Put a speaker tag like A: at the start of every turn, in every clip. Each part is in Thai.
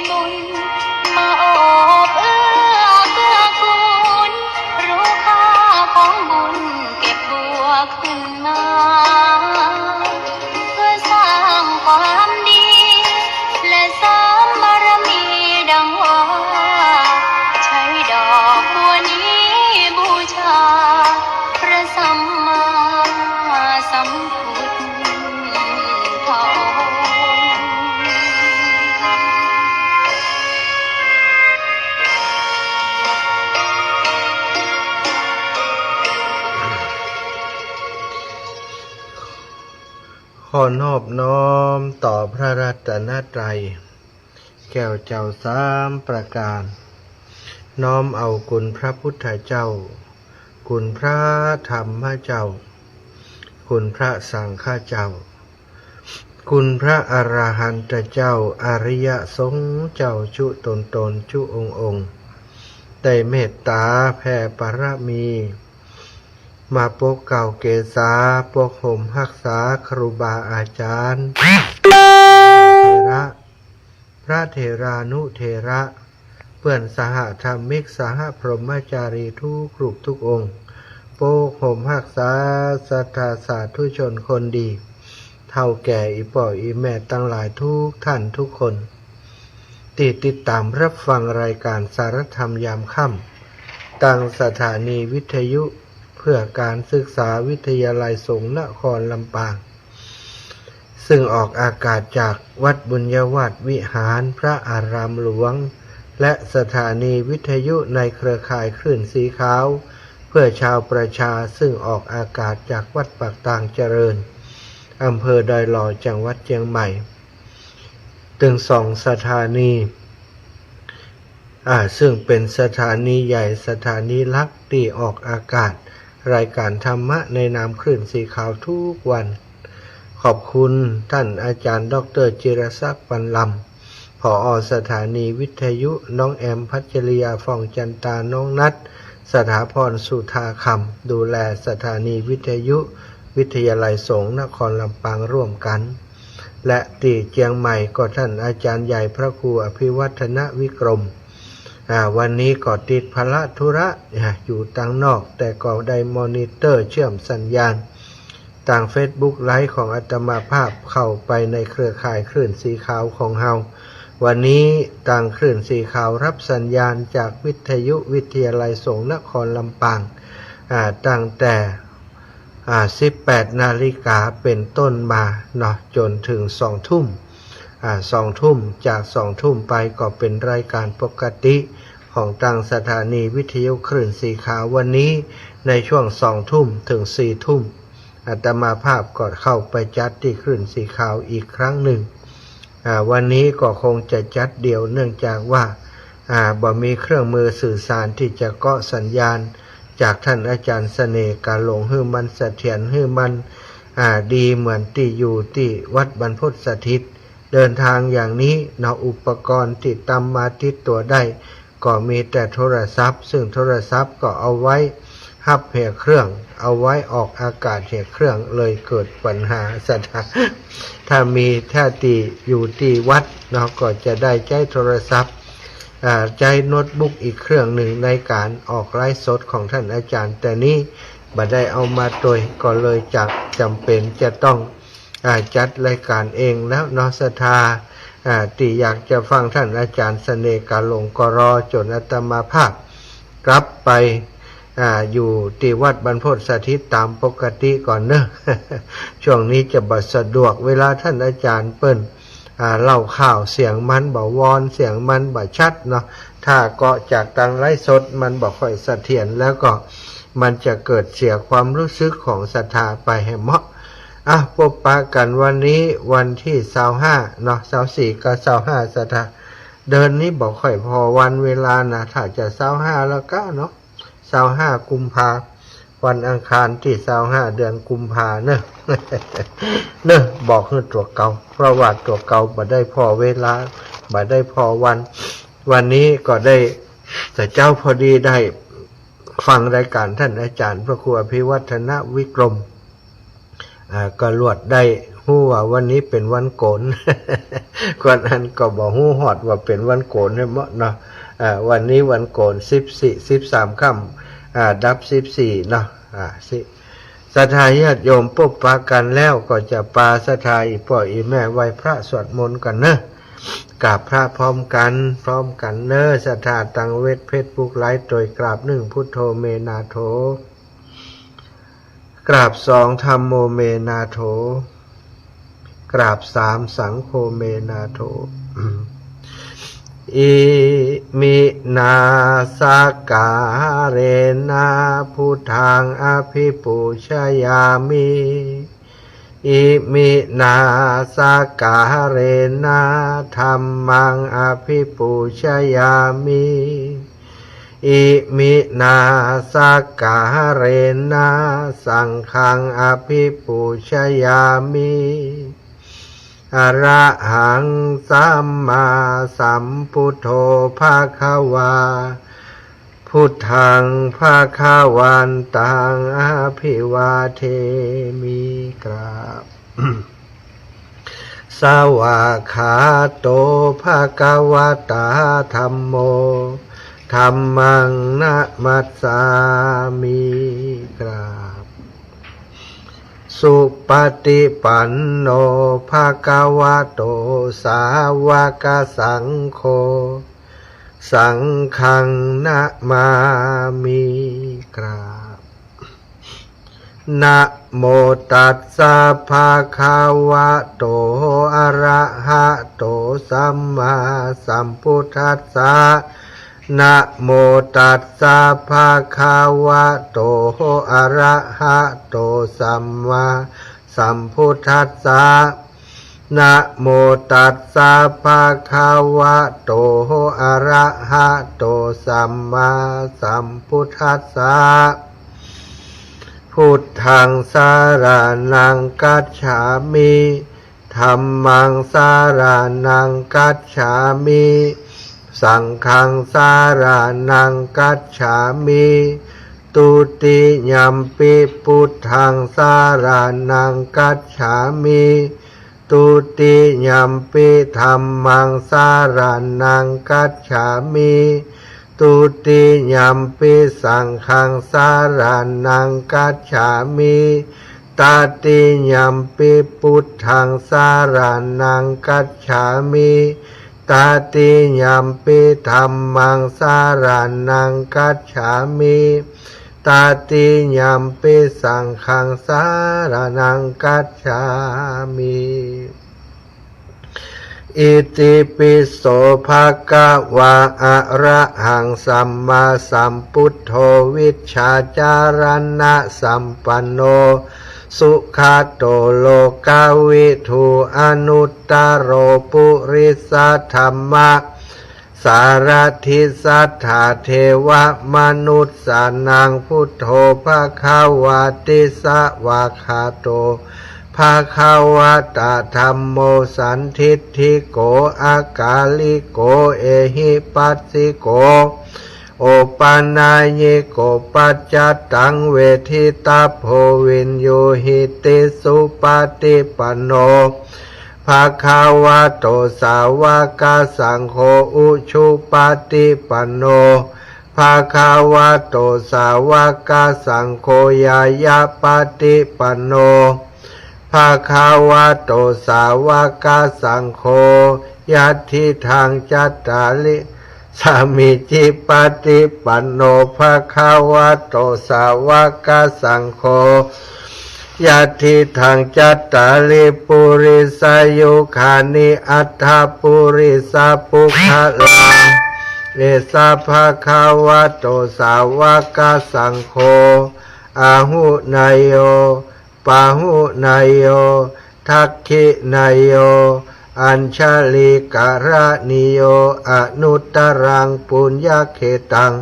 A: บุญมาโอบเอื้อเกื้อกูลรู้ค่าของบุญเก็บบัวขึ้นมาเพื่อสร้างความดีและเสริมบารมีดังว่าใช้ดอกบัวนี้บูชาพระสัมมาสัมพุทธเจ้า
B: ขอนอบน้อมต่อพระรัตนตรัยแก้วเจ้าสามประการน้อมเอาคุณพระพุทธเจ้าคุณพระธรรมเจ้าคุณพระสังฆเจ้าคุณพระอรหันตเจ้าอริยสงฆ์เจ้าชุตนชุองค์ได้เมตตาแผ่ปรมีมาปกเก่าเกษาปกห่มรักษาครูบาอาจารย์พระเถรานุเถระเพื่อนสหธรรมิกสหพรหมจารีทุกรูปทุกองค์ปกห่มรักษาศรัทธาสาธุชนคนดีเท่าแก่อีป่ออีแม่ตั้งหลายทุกท่านทุกคนติดตามรับฟังรายการสารธรรมยามค่ำตั้งสถานีวิทยุเพื่อการศึกษาวิทยาลัยสงฆ์นครลำปางซึ่งออกอากาศจากวัดบุญยวาสวิหารพระอารามหลวงและสถานีวิทยุในเครือข่ายคลื่นสีขาวเพื่อชาวประชาซึ่งออกอากาศจากวัดปากตางเจริญอำเภอดอยหล่อจังหวัดเชียงใหม่ถึง2 สถานีซึ่งเป็นสถานีใหญ่สถานีหลักที่ออกอากาศรายการธรรมะในนามคลื่นสีขาวทุกวันขอบคุณท่านอาจารย์ดร.จิรศักดิ์ปันลำผอ.สถานีวิทยุน้องแอมพัชริยาฟองจันตาน้องนัทสถาพรสุธาคำดูแลสถานีวิทยุวิทยาลัยสงฆ์นครลำปางร่วมกันและตีเจียงใหม่ก็ท่านอาจารย์ใหญ่พระครูอภิวัฒนวิกรมวันนี้ก็ติดภารธุระอยู่ต่างนอกแต่ก็ได้มอนิเตอร์เชื่อมสัญญาณต่าง Facebook ไลฟ์ของอาตมาภาพเข้าไปในเครือข่ายคลื่นสีขาวของเฮาวันนี้ต่างคลื่นสีขาวรับสัญญาณจากวิทยุวิทยาลัยสงฆ์นครลำปางตั้งแต่18 นาฬิกาเป็นต้นมาเนาะจนถึง2 ทุ่ม2 ทุ่มจาก2 ทุ่มไปก็เป็นรายการปกติของทางสถานีวิทยุคลื่นสีขาววันนี้ในช่วง2 ทุ่มถึง4 ทุ่มอาตมาภาพก็เข้าไปจัดที่คลื่นสีขาวอีกครั้งหนึ่งวันนี้ก็คงจะจัดเดี่ยวเนื่องจากว่าบ่มีเครื่องมือสื่อสารที่จะเกาะสัญญาณจากท่านอาจารย์เสน่ห์การลงให้มันเสถียรให้มันดีเหมือนที่อยู่ที่วัดบรรพตสถิตเดินทางอย่างนี้นอกอุปกรณ์ที่ตามมาติดตัวได้ก็มีแต่โทรศัพท์ซึ่งโทรศัพท์ก็เอาไว้ฮับเหตุเครื่องเอาไว้ออกอากาศเหตุเครื่องเลยเกิดปัญหาถ้ามีท่าตีอยู่ที่วัดเราก็จะได้ใช้โทรศัพท์ใช้โน้ตบุ๊กอีกเครื่องหนึ่งในการออกไลฟ์สดของท่านอาจารย์แต่นี้บ่ได้เอามาโดยก็เลยจำเป็นจะต้องจัดรายการเองแล้วนอสทาที่อยากจะฟังท่านอาจารย์เสน่ห์การลงก็รอจนอาตมาภาพกลับไปอยู่ที่วัดบรรพตสถิตตามปกติก่อนเนอะ ช่วงนี้จะบ่สะดวกเวลาท่านอาจารย์เปิ้นเล่าข่าวเสียงมันบ่วอนเสียงมันบ่ชัดเนาะถ้าเกาะจากทางไลฟ์สดมันบ่ค่อยเสถียรแล้วก็มันจะเกิดเสียความรู้สึกของศรัทธาไปให้เหมาะพบปะกันวันนี้วันที่25เนาะ24กับ25ศรัทธาเดินนี้บ่ค่อยพอวันเวลานะถ้าจะ25แล้วก็เนาะ25 กุมภาพันธ์วันอังคารที่25 เดือนกุมภาเนอะ บอกให้ตัวเก่าเพราะว่าตัวเก่าบ่ได้พอเวลาบ่ได้พอวันนี้ก็ได้แต่เจ้าพอดีได้ฟังรายการท่านอาจารย์พระครูอภิวัฒนวิกรมก็ลวดได้ ฮู้ว่าวันนี้เป็นวันโกน ก่อนนั้นก็บ่ฮู้ฮอดว่าเป็นวันโกนให้เหมาะเนาะวันนี้วันโกน13ค่ำดับ14เนาะศรัทธาญาติโยมพบปะกันแล้วก็จะปาศรัทธาอีพ่ออีแม่ไหว้พระสวดมนต์กันเนอะกราบพระพร้อมกันเนอะศรัทธาตังเวทเพชรบุกไลฟ์โดยกราบ1พุทโธเมนาโถกราบ2ธัมโมเมนาโถกราบ3สังโฆเมนาโถอิมินาสกาเรนะพุทธังอภิปูชยามิอิมินาสกาเรนะธัมมังอภิปูชยามิอิมินาสกาเรนะสังฆังอภิปูชยามิอระหังสัมมาสัมพุทโธภะคะวาพุทธังภะคะวันตังอภิวาเทมิกราบ สวากขาโตภะคะวะตาธัมโมธัมมังนะมัสสามิกราบสุปฏิปันโนภะคะวะโตสาวกสังโฆสังฆังนะมามิกราบนะโมตัสสะภะคะวะโตอะระหะโตสัมมาสัมพุทธัสสะนะโมตัสสะภะคะวะโตอะระหะโตสัมมาสัมพุทธัสสะนะโมตัสสะภะคะวะโตอะระหะโตสัมมาสัมพุทธัสสะพุทธังสรณังคัจฉามิธัมมังสรณังคัจฉามิสังฆังสรณังคัจฉามิตุติยัมปิพุทธังสรณังคัจฉามิตุติยัมปิธัมมังสรณังคัจฉามิตุติยัมปิสังฆังสรณังคัจฉามิตติยัมปิพุทธังสรณังคัจฉามิตติยัมปิธัมมังสรณังคัจฉามิตติยัมปิสังฆังสรณังคัจฉามิอิติปิโสภะคะวะอะระหังสัมมาสัมพุทโธวิชชาจารณะสัมปันโนสุขาโตโลกาวิทูอนุตตโรปุริสธัมมะสารทิสัทธาเทวมนุษย์สานังพุทโธภะคะวะติสวะคาโตภะคะวะตะธัมโมสันทิฏฐิโกอากาลิโกเอหิปัสสิโกโอปานายโกปัจจตังเวทิตาโพวินโยหิติสุปฏิปันโนภะคะวะโตสาวกสังโฆอุชุปฏิปันโนภะคะวะโตสาวกสังโฆยายาปฏิปันโนภะคะวะโตสาวกสังโฆยัตถิทางจัตตาลิสามิจิปฏิปันโนภะคะวะโตสาวกสังโฆยัตถิทางจัตตาลิปุริสายุขานิอัตถปุริสาปุคลาเอสะภะคะวะโตสาวกสังโฆอาหุนายโยปาหุนายโยทักขินายโยอัญชลิกรณิโยอนุตตรังปุญญเขตัง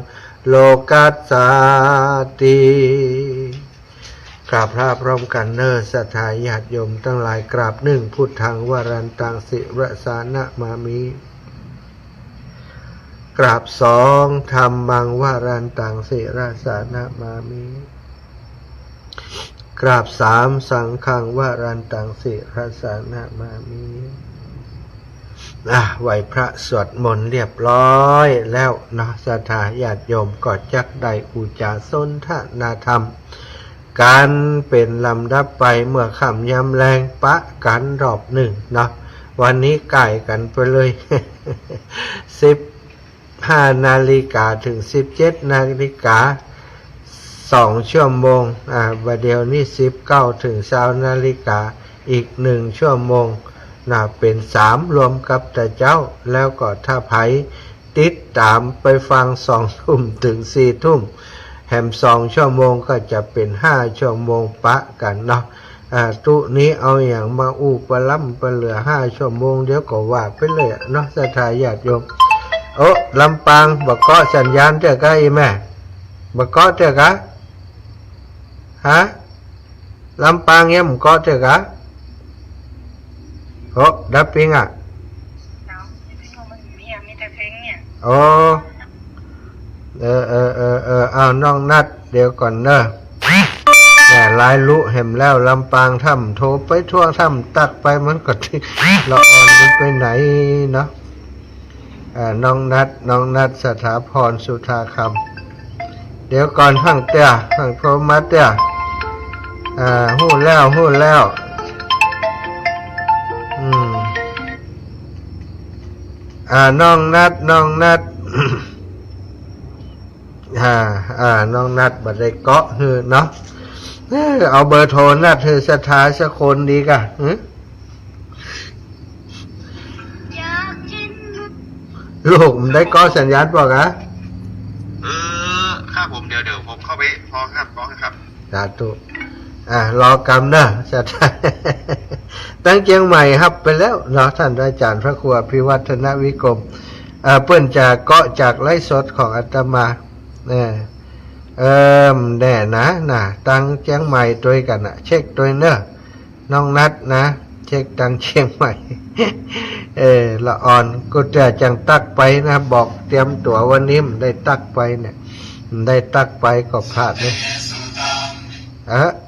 B: โลกัสสาติกราบพระพร้อมกันเนอศรัทธาญาติโยมทั้งหลายกราบ1พุทธังวรันตังสิรสานะมามิกราบ2ธัมมังวรันตังสิรสานะมามิก กราบสามสังฆังวารันตังสิรสานามามิไหวพระสวดมนต์เรียบร้อยแล้วนะศรัทธาญาติโยมก็จักได้อุจาสนทนาธรรมการเป็นลำดับไปเมื่อค่ำยามแรงปะกันรอบหนึ่งเนาะวันนี้ใกล้กันไปเลย 15 นาฬิกาถึง 17 นาฬิกา2 ชั่วโมงบัดเดี๋ยวนี้19 ถึง 20 นาฬิกาอีก1 ชั่วโมงเป็น3รวมกับแต่เจ้าแล้วก็ถ้าไผติดตามไปฟัง2 ทุ่มถึง 4 ทุ่มแหม2 ชั่วโมงก็จะเป็น5 ชั่วโมงปะกันเนาะตุนี้เอาอย่างมาอู้ปล้ำปเหลือ5 ชั่วโมงเดี๋ยวก็ว่าไปเลยเนาะศรัทธาญาติโยมโอ้ลำปางบักเกาะสัญญาณเจ้ากะอีแม่บักเกาะเจ้ากะฮะลำปางเนี่ยมันเกาะเจ้ากะโอ้ดับปิงโอ้เอาน้องนัดเดี๋ยวก่อนเนอะหลายลุเห็มแล้วลำปางถ้ำโทรไปทั่วถ้ำตักไปมันก็ละอ่อนมันไปไหนเนาะน้องนัดสถาพรสุธาคำเดี๋ยวก่อนหั่งเตี้ยหั่งโทรมาเตี้ยหู้แล้วน้องนัด น้องนัดบัดได้เกาะฮือเนาะเอาเบอร์โทรนัดเธอสถาสักคนดีกะลูกมันได้เกาะสัญญาณบอกอะ
C: ครับผมเดี๋ยวผมเข้าไปพอครับ
B: สาธุรอกรรมนะสถาตั้งเชียงใหม่ครับไปแล้วเนาะท่านอาจารย์พระครูอภิวัฒนวิกรมเปิ้นจะเกาะจากไลฟ์สดของอาตมาแน่นะตั้งเชียงใหม่ตัวกันเช็คตัวเนอะน้องนัดนะเช็คตั้งเชียงใหม่ละอ่อนก็จะจังตักไปนะบอกเตรียมตั๋ววันนี้ได้ตักไปเนี่ยได้ตักไปก็พลาดเลย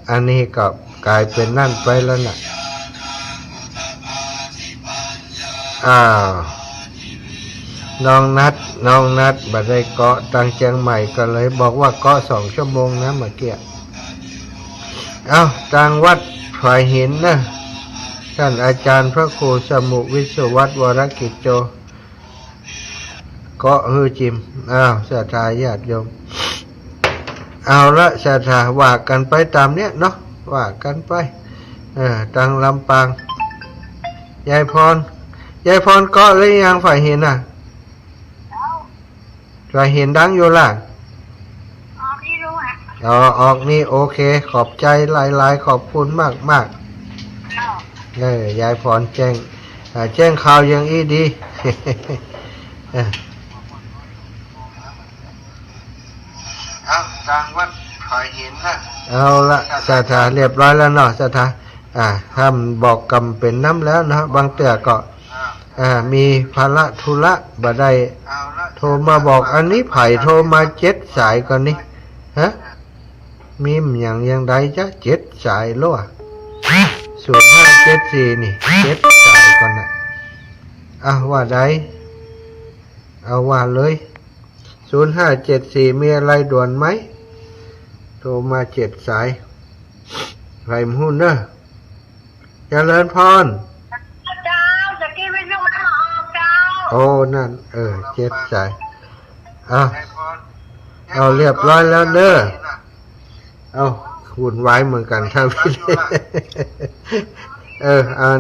B: อันนี้ก็กลายเป็นนั่นไปแล้วน่ะน้องนัดบัดได้เกาะตั้งเชียงใหม่ก็เลยบอกว่าเกาะ2 ชั่วโมงนะเมื่อกี้ตั้งวัดฝายหินนะท่านอาจารย์พระครูสมุวิศวัตวรกิจโจเกาะฮือจิมศรัทธาญาติโยมเอาละศรัทธาว่ากันไปตามเนี้ยเนาะว่ากันไปตั้งลำปางยายพรเกาะหรือยังฝ่ายหินฝ่ายหินดังอยู่ล่ะออกนี่โอเคขอบใจหลายขอบคุณมากยายพรแจ้งข่าวอย่างอีดีทางวัดขอยหินนะเอาละศรัทธาเรียบร้อยแล้วเนาะศรัทธาทำบอกกรรมเป็นน้ำแล้วนะบางเตือก็มีภาระธุระบ่ได้โทรมาบอกอันนี้ไผ่โทรมา7 สายก่อนนี่มีอย่างใดจ้ะ7 สายโล0574นี่7 สายก่อนน่ะว่าใดเอาว่าเลย0574มีอะไรด่วนไหมโทรมา7 สายไรมหุ้นเนอะเจริญพรโอ้นั่น7 สายเอาเรียบร้อยแล้วเนอะวุ่นวายเหมือนกันครับพี่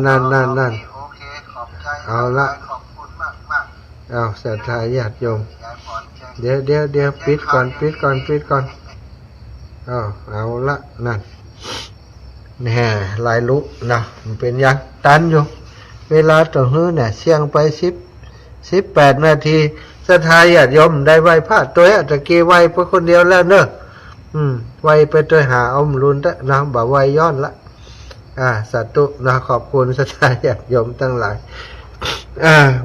B: นั่นเอาละศรัทธาญาติโยมเดี๋ยวปิดก่อนเอาละนั่นแน่ลายลุนะมันเป็นยังตันอยู่เวลาต่อหื้อเนี่ยเสี่ยงไป18 นาทีศรัทธาญาติโยมได้ไหว้พระตัวตะกี้ไหว้ไปคนเดียวแล้วเนอะไหว้ไปตัวหาอมรุนนะบ่ไหว้ย้อนละสาธุนะขอบคุณศรัทธาญาติโยมทั้งหลาย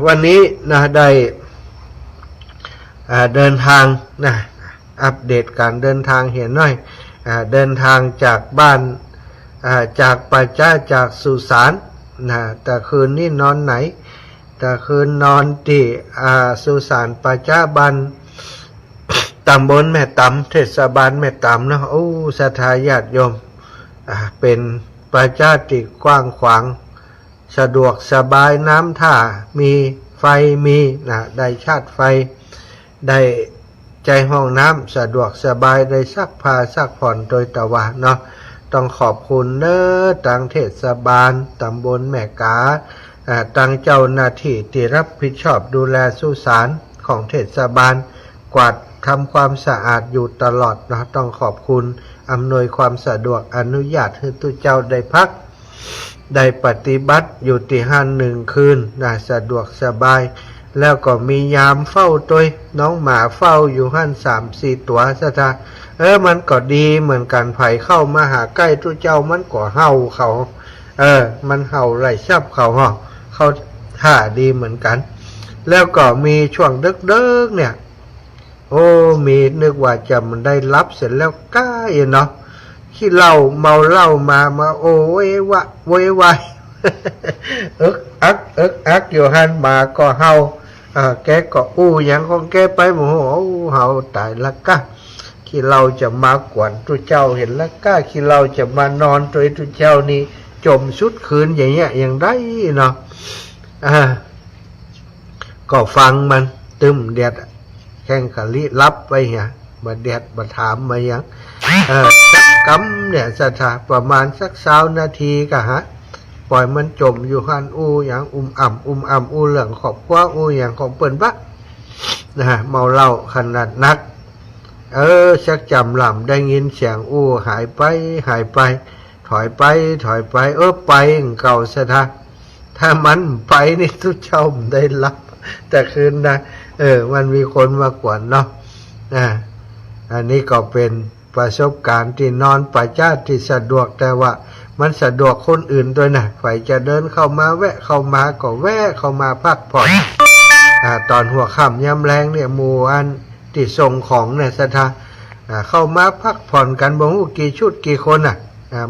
B: วันนี้นะได้เดินทางนะอัปเดตการเดินทางเห็นหน่อยเดินทางจากบ้าน จากปัจจ้าจากสุสานนะแต่คืนนี้นอนไหนแต่คืนนอนที่สุสานปัจจ้าบันตำบลแม่ตำเทศบาลแม่ตำนะโอ้ศรัทธาญาติโยมเป็นปัจจ้าที่กว้างขวางสะดวกสบายน้ำท่ามีไฟมีนะได้ชาร์จไฟได้ใจห้องน้ำสะดวกสบายได้ซักผ้าซักผ่อนโดยตะวันเนาะต้องขอบคุณเด้อทางเทศบาลตำบลแม่กาทางเจ้าหน้าที่ที่รับผิดชอบดูแลสุสานของเทศบาลกวาดทำความสะอาดอยู่ตลอดนะต้องขอบคุณอำนวยความสะดวกอนุญาตให้ทุกเจ้าได้พักได้ปฏิบัติอยู่ที่ห้าน1 คืนนะสะดวกสบายแล้วก็มียามเฝ้าตัวน้องหมาเฝ้าอยู่ห้าน 3-4 ตัวซะท่ามันก็ดีเหมือนกันไผเข้ามาหาใกล้ทุกเจ้ามันก็เห่าเขามันเห่าไล่ชับเขาเขาท่าดีเหมือนกันแล้วก็มีช่วงดึกๆเนี่ยโอ้มีนึกว่าจะมันได้รับเสร็จแล้วก้ายเนาะขี้เหล้าเมาเหล้ามาโอ้ยวะโวยวายอักอยู่หันมาก็เฮาแกก็อู้อย่างของแกไปโมโหเฮาตายละกะขี้เหล้าจะมากวนทุเจ้าเห็นละกะขี้เหล้าจะมานอนตัวทุเจ้านี่จมสุดคืนอย่างเงี้ยอย่างได้เนาะก็ฟังมันตึมเด็ดแข่งขลิรับไปเหี้ยมาเด็ดมาถามมายังสักกำเนี่ยสถาประมาณสัก20 นาทีกะฮะปล่อยมันจมอยู่หันอู้อย่างอ่ำอู้เหลืองขอบคว้าอู้อย่างของเปิ่นปะนะฮะเมาเหล้าขนาดนักชักจำหล่ำได้ยินเสียงอู้หายไปถอยไปไปเก่าสถาถ้ามันไปนี่ทุกเจ้าได้รับแต่คืนนะมันมีคนมากวนเนาะอันนี้ก็เป็นประสบการณ์ที่นอนปัจจ้าที่สะดวกแต่ว่ามันสะดวกคนอื่นด้วยนะใครจะเดินเข้ามาแวะเข้ามาก็แวะเข้ามาพักผ่อนตอนหัวค่ำยามแรงเนี่ยหมู่อันที่ส่งของเนี่ยสถาเข้ามาพักผ่อนกันบ่ฮู้กี่ชุดกี่คน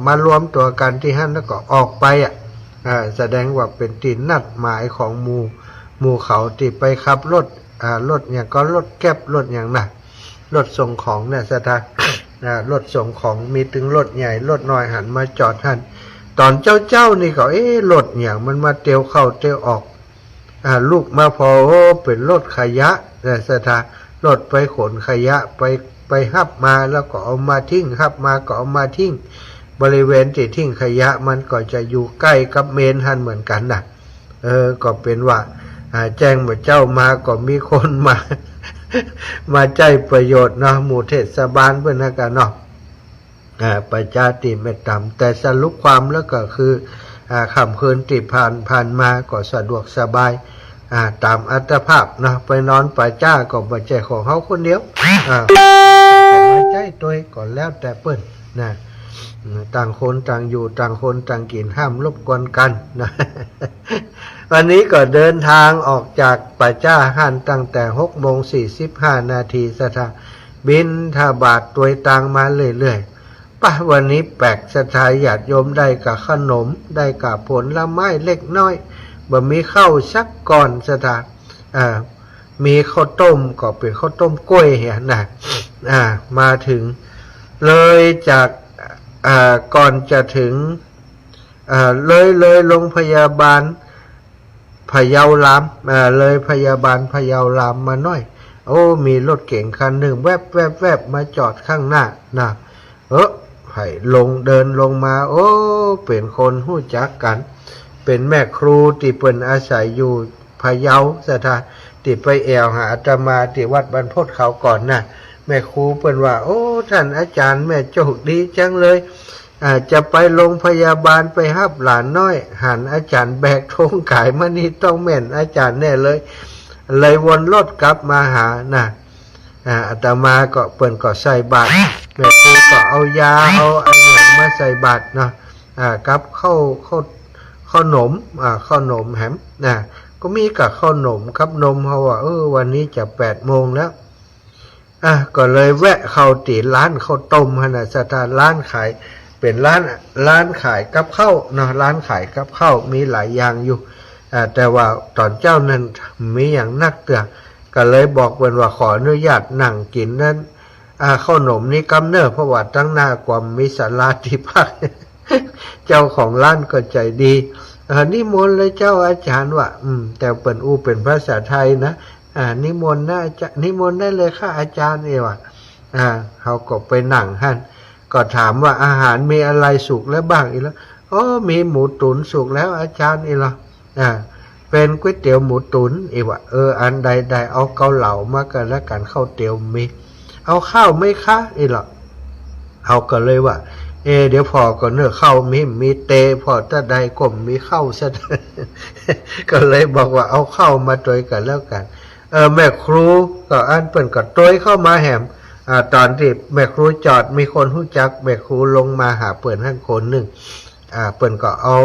B: มารวมตัวกันที่หั่นแล้วก็ออกไปแสดงว่าเป็นที่นัดหมายของหมู่เขาที่ไปขับรถอย่างก็รถแก๊บรถอย่างน่ะรถส่งของเนี่ยสถารถส่งของมีถึงรถใหญ่รถน้อยหันมาจอดหันตอนเจ้านี่ก็รถอย่างมันมาเตียวเข้าเตียวออกลูกมาพอเป็นรถขยะเนี่ยสถารถไปขนขยะไปหับมาแล้วก็เอามาทิ้งหับมาก็เอามาทิ้งบริเวณที่ทิ้งขยะมันก็จะอยู่ใกล้กับเมนหันเหมือนกันนะก็เป็นว่าแจ้งว่าเจ้ามาก็มีคนมาใจประโยชน์เนาะหมู่เทศบาลเพื่อนกันเนาะประชาติไม่ต่ำแต่สรุปความแล้วก็คือค่ำคืนที่ผ่านมาก็สะดวกสบายตามอัตภาพเนาะไปนอนประชาก็บ่ใจของเขาคนเดียวมาใจตัวก่อนแล้วแต่เปิ้นนะต่างคนต่างอยู่ต่างคนต่างกินห้ามรบกวนกันนะวันนี้ก็เดินทางออกจากป่าจ้าหันตั้งแต่6:45 นาทีสถาบินทบาทตัวตังมาเรื่อยๆวันนี้แปลกสถาญาติโยมได้กับขนมได้กับผลไม้เล็กน้อยบ่มีข้าวสักก่อนสถามีข้าวต้มก็เป็นข้าวต้มกล้วยเหี้ยนะมาถึงเลยจากก่อนจะถึงเลยโรงพยาบาลพะเยาลามเลยพยาบาลพะเยาลามมาหน่อยมีรถเก๋งคันหนึ่งแวบมาจอดข้างหน้านะให้เดินลงมาเป็นคนฮู้จักกันเป็นแม่ครูที่เปิ้นอาศัยอยู่พะเยาสถานที่ไปแอวหาอาตมาที่วัดบรรพตเขาก่อนนะแม่ครูเปิ้นว่าท่านอาจารย์แม่โชคดีจังเลยจะไปโรงพยาบาลไปหับหลานน้อยหันอาจารย์แบกธงขายมานี่ต้องแม่นอาจารย์แน่เลยวนรถกลับมาหานะอาตมาก็เปิ้นก็ใส่บาตรแม่ครูก็เอายาเอาอะไรมาใส่บาตรเนาะกับข้าวหนมข้าวหนมแหมนะก็มีกับข้าวหนมครับนมเพราะว่าวันนี้จะ8:00 นแล้วก็เลยแวะเข้าตีร้านข้าวต้มนะสถานร้านขาย เป็นร้านขายกับข้าวเนาะร้านขายกับข้าวมีหลายอย่างอยู่แต่ว่าตอนเจ้านั้นมีอย่างนักเตือก็เลยบอกเพิ่นว่าขออนุญาตนั่งกินนั้นข้าวหนมนี่กำเนิดเพราะว่าตั้งหน้าความมีศาลาที่พัก เจ้าของร้านก็ใจดีนิมนต์เลยเจ้าอาจารย์ว่าแต่เปิ่นเป็นภาษาไทยนะนิมนต์นะนิมนต์ได้เลยค่ะอาจารย์ว่ะเขาก็ไปนั่งหั่นก็ถามว่าอาหารมีอะไรสุกแล้วบ้างอีกแล้วมีหมูตุ๋นสุกแล้วอาจารย์อีกแล้วเป็นก๋วยเตี๋ยวหมูตุ๋นอีกว่าอันใดเอาเกาเหลามากันแล้วกันข้าวเตี๋ยวมีเอาข้าวไหมคะอีกแล้วเขาก็เลยว่าเดี๋ยวพอก็เนื้อเข้ามีเตพอถ้าใดก็มีเข้าซะ ก็เลยบอกว่าเอาเข้ามาตัวกันแล้วกันแม่ครูก็อันเปิ่นก็ตัวเข้ามาแหมตอนที่แม่ครูจอดมีคนรู้จักแม่ครูลงมาหาเปิ่นท่านคนหนึ่งเปิ่นก็เอา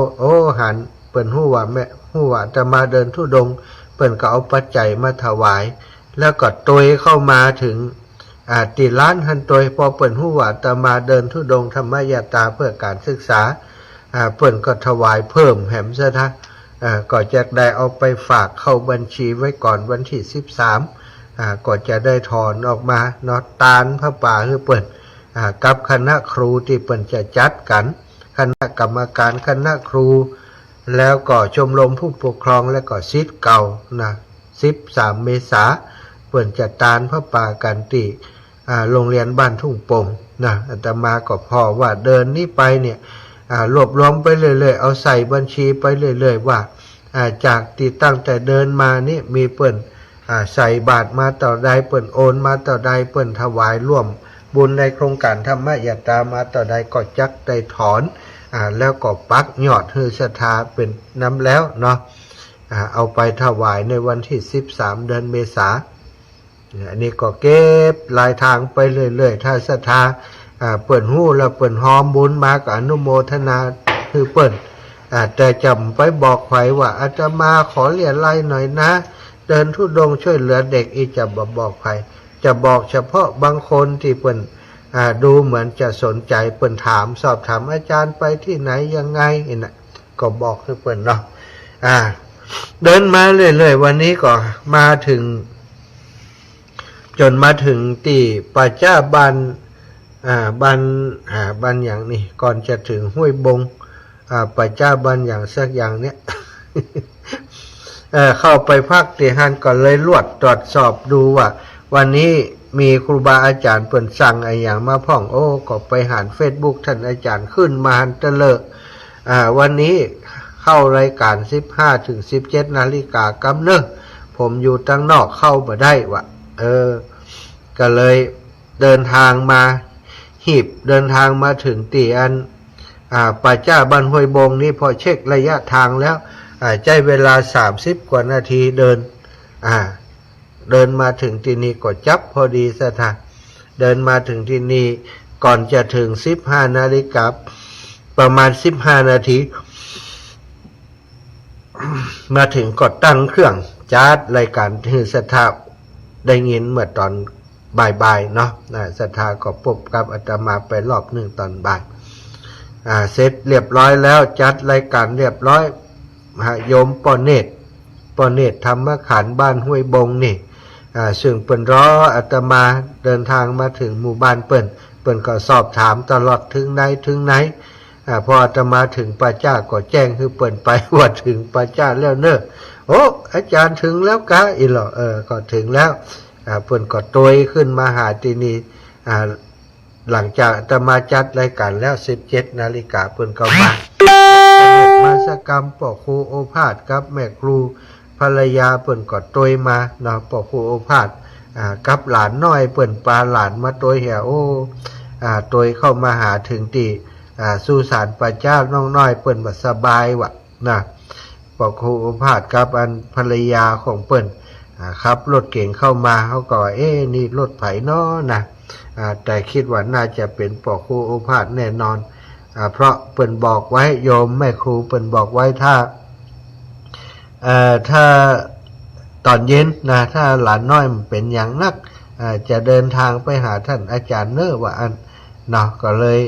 B: หันเปิ่นฮู้ว่าจะมาเดินธุดงค์เปิ่นก็เอาปัจจัยมาถวายแล้วก็ตัวเข้ามาถึงติร้านหันตัวพอเปิ่นฮู้ว่าจะมาเดินธุดงค์ธรรมยาตราเพื่อการศึกษาเปิ่นก็ถวายเพิ่มแหมซะนะก็จะได้เอาไปฝากเข้าบัญชีไว้ก่อนวันที่13ก็จะได้ถอนออกมาเนาะตาลพระป่าคือเปิ่นกับคณะครูที่เปิ่นจะจัดกันคณะกรรมการคณะครูแล้วก็ชมรมผู้ปกครองแล้วก็ศิษย์เก่านะ13เมษายนเปิ่นจะตาลพระป่ากันที่โรงเรียนบ้านทุ่งโป่งนะอาตมาก็พอว่าเดินนี้ไปเนี่ยรวบรวมไปเรื่อยๆเอาใส่บัญชีไปเรื่อยๆว่าจากที่ตั้งแต่เดินมานี่มีเปิ่นใส่บาตรมาต่อใดเปิ่นโอนมาต่อใดเปิ่นถวายร่วมบุญในโครงการธรรมยาตรามาต่อใดก็จักได้ถอนแล้วก็ปักยอดฮือศรัทธาเป็นน้ำแล้วเนาะเอาไปถวายในวันที่13เดือนเมษายนอันนี้ก็เก็บลายทางไปเรื่อยๆถ้าศรัทธาเปิ่นฮู้แล้วเปิ่นหอมบุญมาก็อนุโมทนาคือเปิ่นแต่จำไปบอกใครว่าอาตมาขอเหรียญไล่หน่อยนะเดินธุดงค์ช่วยเหลือเด็กอีจะบอกใครจะบอกเฉพาะบางคนที่เปิ่นดูเหมือนจะสนใจเปิ่นถามสอบถามอาจารย์ไปที่ไหนยังไงน่ะก็บอกให้เปิ่นเนาะเดินมาเรื่อยๆวันนี้ก็มาถึงจนมาถึงที่ปัจจ้าบันบันอย่างนี้ก่อนจะถึงห้วยบงปัจจ้าบันอย่างสักอย่างเนี้ย เข้าไปพักที่หันก็เลยลวดตรวจสอบดูว่าวันนี้มีครูบาอาจารย์เปิ่นสั่งอะไรอย่างมาพ่องก็ไปหา Facebook ท่านอาจารย์ขึ้นมาหันเตลอวันนี้เข้ารายการ 15-17 นาฬิกากำเนิดผมอยู่ตั้งนอกเข้ามาได้วะก็เลยเดินทางมาเดินทางมาถึงตีอันป่าจ้าบ้านห้วยบงนี่พอเช็คระยะทางแล้วใช้เวลา30กว่านาทีเดินมาถึงที่นี่ก็จับพอดีสถานเดินมาถึงที่นี่ก่อนจะถึง15นาฬิกาประมาณ15นาทีมาถึงก็ตั้งเครื่องจัดรายการที่ศรัทธาได้ยินเมื่อตอนบ่ายๆเนาะศรัทธาก็พบกับอาตมาไปรอบหนึ่งตอนบ่ายเสร็จเรียบร้อยแล้วจัดรายการเรียบร้อยโยมปอเนตรธรรมขันธ์บ้านห้วยบงนี่ซึ่งเปิ่นรออาตมาเดินทางมาถึงหมู่บ้านเปิ่นก็สอบถามตลอดถึงไหนพออาตมาถึงป่าจ้าก็แจ้งคือเปิ่นไปว่าถึงป่าจ้าแล้วเนอะอาจารย์ถึงแล้วกะอีหรอก็ถึงแล้วเปิ่นก็โตยขึ้นมาหาที่นี่หลังจากอาตมาจัดรายการแล้ว17นาฬิกาเปิ่นก็มาสกรรมพ่อครูโอภาสกับแม่ครูภรรยาเปิ่นก็โตยมาเนาะพ่อครูโอภาสกับหลานน้อยเปิ่นปาหลานมาโตยแห่โตยเข้ามาหาถึงที่สุสานป่าจ้าน้องน้อยเปิ่นบ่สบายวะนะพ่อครูโอภาสกับอันภรรยาของเปิ่นครับรถเก่งเข้ามาเขาก็นี่รถไผน้อนะแต่คิดว่าน่าจะเป็นพ่อครูโอภาสแน่นอนเพราะเปิ่นบอกไว้โยมแม่ครูเปิ่นบอกไว้ถ้าตอนเย็นนะถ้าหลานน้อยมันเป็นอย่างนักจะเดินทางไปหาท่านอาจารย์เนอว่าอันเนาะก็เลย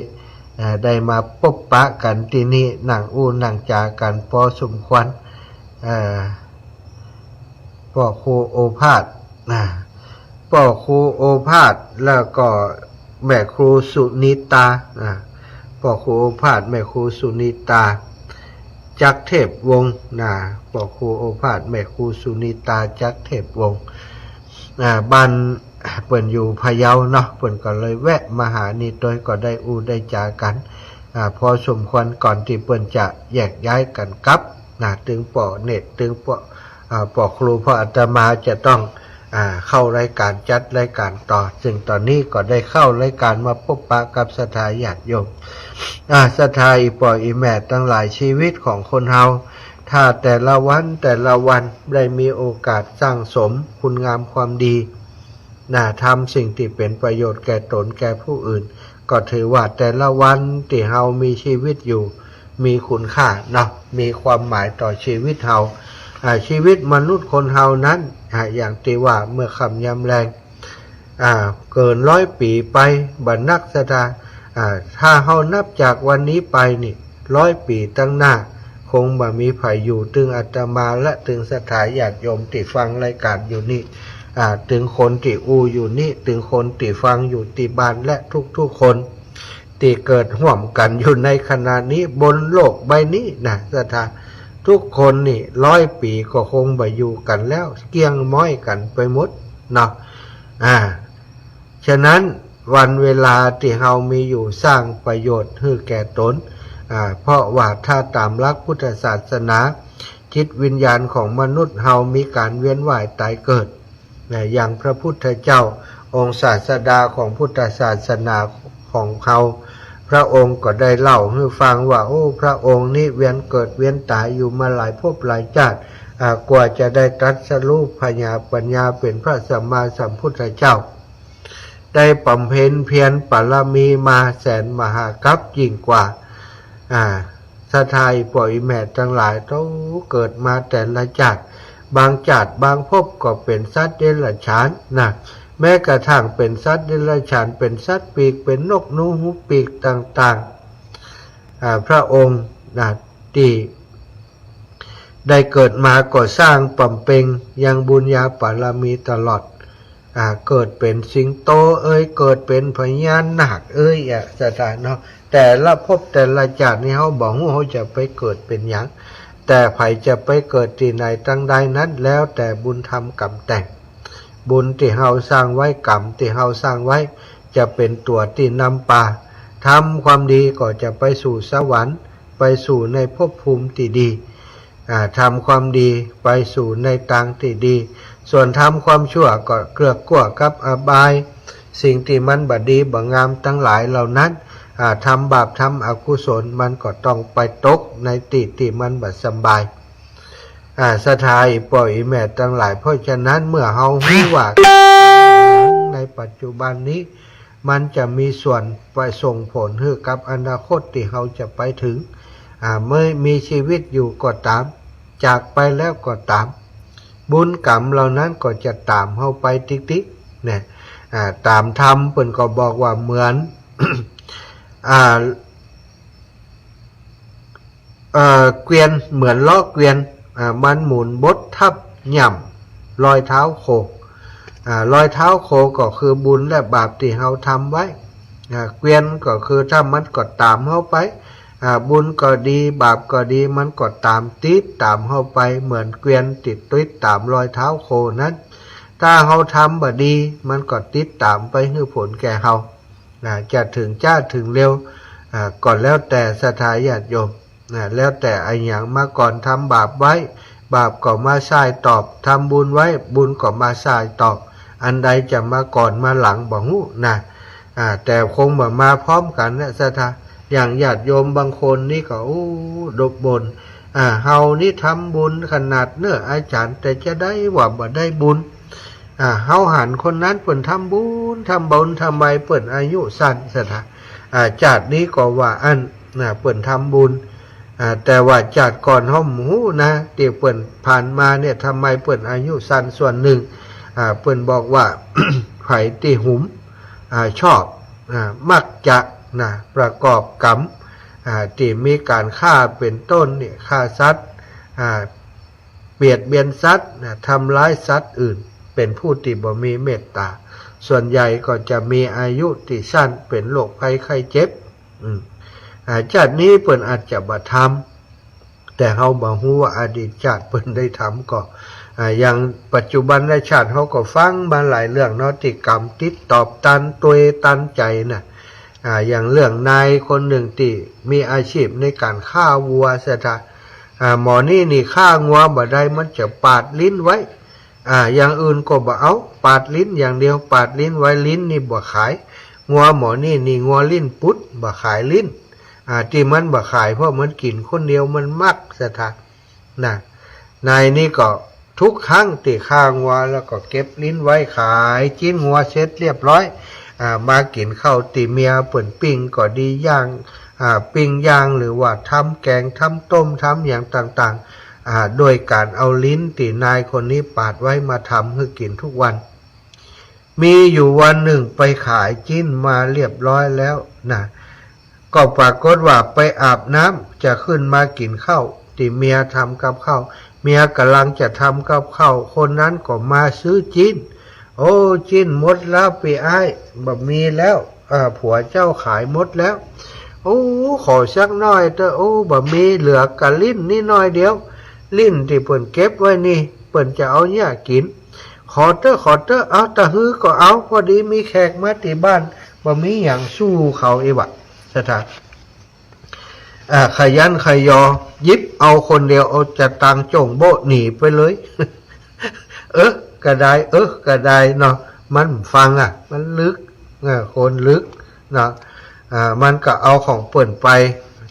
B: ได้มาพบปะกันที่นี่นั่งอู้นั่งจากันพอสมควรพ่อครูโอภาสพ่อครูโอภาสแล้วก็แม่ครูสุนิตาพ่อครูโอภาสแม่ครูสุนิตาจักเทพวงศ์พ่อครูโอภาสแม่ครูสุนิตาจักเทพวงศ์บ้านเปิ่นอยู่พะเยาเนาะเปิ่นก็เลยแวะมาหานี่โดยก็ได้อู้ได้จากันพอสมควรก่อนที่เปิ่นจะแยกย้ายกันกลับถึงป่อเน็ตถึงป่อครูพ่ออาตมาจะต้องเข้ารายการจัดรายการต่อซึ่งตอนนี้ก็ได้เข้ารายการมาพบปะกับศรัทธาญาติโยมศรัทธาอีป่ออีแม่ตั้งหลายชีวิตของคนเฮาถ้าแต่ละวันได้มีโอกาสสร้างสมคุณงามความดีทำสิ่งที่เป็นประโยชน์แก่ตนแก่ผู้อื่นก็ถือว่าแต่ละวันที่เฮามีชีวิตอยู่มีคุณค่าเนาะมีความหมายต่อชีวิตเฮาชีวิตมนุษย์คนเฮานั้นอย่างที่ว่าเมื่อคำยำแรงเกิน100 ปีไปบรรนักศรัทธาถ้าเฮานับจากวันนี้ไปนี่100 ปีตั้งหน้าคงบ่มีไผอยู่ถึงอาตมาและถึงศรัทธาญาติโยมที่ฟังรายการอยู่นี่ถึงคนที่อูอยู่นี่ถึงคนที่ฟังอยู่ที่บ้านและทุกๆคนที่เกิดร่วมกันอยู่ในขณะนี้บนโลกใบนี้ศรัทธาทุกคนนี่100 ปีก็คงบ่อยู่กันแล้วเกี้ยงม้อยกันไปหมดเนาะฉะนั้นวันเวลาที่เฮามีอยู่สร้างประโยชน์ให้แก่ตนเพราะว่าถ้าตามหลักพุทธศาสนาจิตวิญญาณของมนุษย์เฮามีการเวียนว่ายตายเกิดอย่างพระพุทธเจ้าองค์ศาสดาของพุทธศาสนาของเขาพระองค์ก็ได้เล่าให้ฟังว่าพระองค์นี้เวียนเกิดเวียนตายอยู่มาหลายภพหลายชาติกว่าจะได้ตรัสรู้ปัญญาเป็นพระสัมมาสัมพุทธเจ้าได้บำเพ็ญเพียรบารมีมาแสนมหากัปยิ่งกว่าศรัทธาปล่อยแม่ทั้งหลายต้องเกิดมาแต่ละชาติบางชาติบางภพก็เป็นสัตว์เดรัจฉานแม้กระทั่งเป็นสัตว์เดรัจฉานเป็นสัตว์ปีกเป็นนกนูหูปีกต่างๆพระองค์ที่ได้เกิดมาก็สร้างบำเพ็ญยังบุญญาบารมีตลอดเกิดเป็นสิงโตเกิดเป็นพญานาคสถานเนาะแต่ละภพแต่ละชาตินี่เฮาบอกว่าเฮาจะไปเกิดเป็นหยังแต่ไผจะไปเกิดที่ไหนตั้งใดนั้นแล้วแต่บุญทำกรรมแต่งบุญที่เฮาสร้างไว้กรรมที่เฮาสร้างไว้จะเป็นตัวที่นำพาทำความดีก็จะไปสู่สวรรค์ไปสู่ในภพภูมิที่ดีทำความดีไปสู่ในทางที่ดีส่วนทำความชั่วก็เกลือกกลัวกับอบายสิ่งที่มันบ่ดีบ่งามทั้งหลายเหล่านั้นทำบาปทำอกุศลมันก็ต้องไปตกในที่มันบ่สบายศรัทธาปล่อยแม่ทั้งหลายเพราะฉะนั้นเมื่อเฮารู้ว่าในปัจจุบันนี้มันจะมีส่วนไปส่งผลให้กับอนาคตที่เฮาจะไปถึงเมื่อมีชีวิตอยู่ก็ตามจากไปแล้วก็ตามบุญกรรมเหล่านั้นก็จะตามเฮาไปติ๊กๆเนี่ยตามธรรมเพิ่นก็บอกว่าเหมือนเกวียนเหมือนล้อเกวียนมันหมุนบดทับย่ำรอยเท้าโครอยเท้าโคก็คือบุญและบาปที่เฮาทำไว้เกวียนก็คือถ้ามันก็ตามเฮาไปบุญก็ดีบาปก็ดีมันก็ตามติดตามเฮาไปเหมือนเกวียนติดตามรอยเท้าโคนั้นถ้าเฮาทำบ่ดีมันก็ติดตามไปให้ผลแก่เฮาจะถึงจ้าถึงเร็วก่อนแล้วแต่ศรัทธาญาติโยมแล้วแต่ไอ้หยังมาก่อนทำบาปไว้บาปก็มาสายตอบทำบุญไว้บุญก็มาสายตอบอันใดจะมาก่อนมาหลังบ่ฮู้แต่คงบ่มาพร้อมกันนะศรัทธาอย่างญาติโยมบางคนนี่ก็ดกบนเฮานี่ทำบุญขนาดเนื้ออาจารย์แต่จะได้ว่าบ่ได้บุญเฮาหันคนนั้นเปิ่นทำบุญทำไมเปิ่นอายุสั้นศรัทธาชาตินี้ก็ว่าอันเปิ่นทำบุญแต่ว่าชาติก่อนเฮาหมู่ที่เปิ่นผ่านมาเนี่ยทำไมเปิ่นอายุสั้นส่วนหนึ่งเปิ่นบอกว่า ไผที่หุมชอบมักจะ นะประกอบกรรมที่มีการฆ่าเป็นต้นนี่ฆ่าสัตว์เบียดเบียนสัตว์ทำร้ายสัตว์อื่นเป็นผู้ที่บ่มีเมตตาส่วนใหญ่ก็จะมีอายุที่สั้นเป็นโรคภัยไข้เจ็บชาตินี้เพิ่นอาจจะบ่ทำแต่เฮาบ่ฮู้ว่าอดีตชาติเพิ่นได้ทำก็อย่างปัจจุบันในชาติเฮาก็ฟังมาหลายเรื่องเนาะที่กรรมติดตอบตันตัวตันใจน่ะอย่างเรื่องนายคนหนึ่งที่มีอาชีพในการฆ่าวัวซะทะหมอนี่ฆ่างัวบ่ได้มันจะปาดลิ้นไว้อย่างอื่นก็บ่เอาปาดลิ้นอย่างเดียวปาดลิ้นไว้ลิ้นนี่บ่ขายงัวหมอนี่งัวลิ้นปุดบ่ขายลิ้นที่มันบ่ขายเพราะมันกินคนเดียวมันมักซะทะนะนายนี่ก็ทุกครั้งที่ฆ่างัวแล้วก็เก็บลิ้นไว้ขายจิ้นงัวเสร็จเรียบร้อยมากินข้าวตีเมียเปิ่นปิ้งก็ดีย่างปิ้งย่างหรือว่าทำแกงทำต้มทำอย่างต่างๆโดยการเอาลิ้นตีนายคนนี้ปาดไว้มาทำให้กินทุกวันมีอยู่วันหนึ่งไปขายจิ้นมาเรียบร้อยแล้วนะก็ปรากฏว่าไปอาบน้ำจะขึ้นมากินข้าวตีเมียทำกับข้าวเมียกำลังจะทำกับข้าวคนนั้นก็มาซื้อจิ้นโอ้จิ้นหมดแล้วปีอ้ายบะมีแล้วผัวเจ้าขายหมดแล้วโอ้ขอสักน้อยเถอะโอ้บะมีเหลือกะลิ้นนี่น้อยเดียวลิ้นที่เปิ่นเก็บไว้นี่เปิ่นจะเอาเนี่ยกินขอเถอะเอาตะฮือก็เอาพอดีมีแขกมาที่บ้านบะมีอย่างสู้เขาเอวะสถานขยันขยอยิบเอาคนเดียวเอาจะตังจ่งโบหนีไปเลย ก็ได้เนาะมันฟังมันลึกคนลึกเนาะมันก็เอาของเปิ่นไป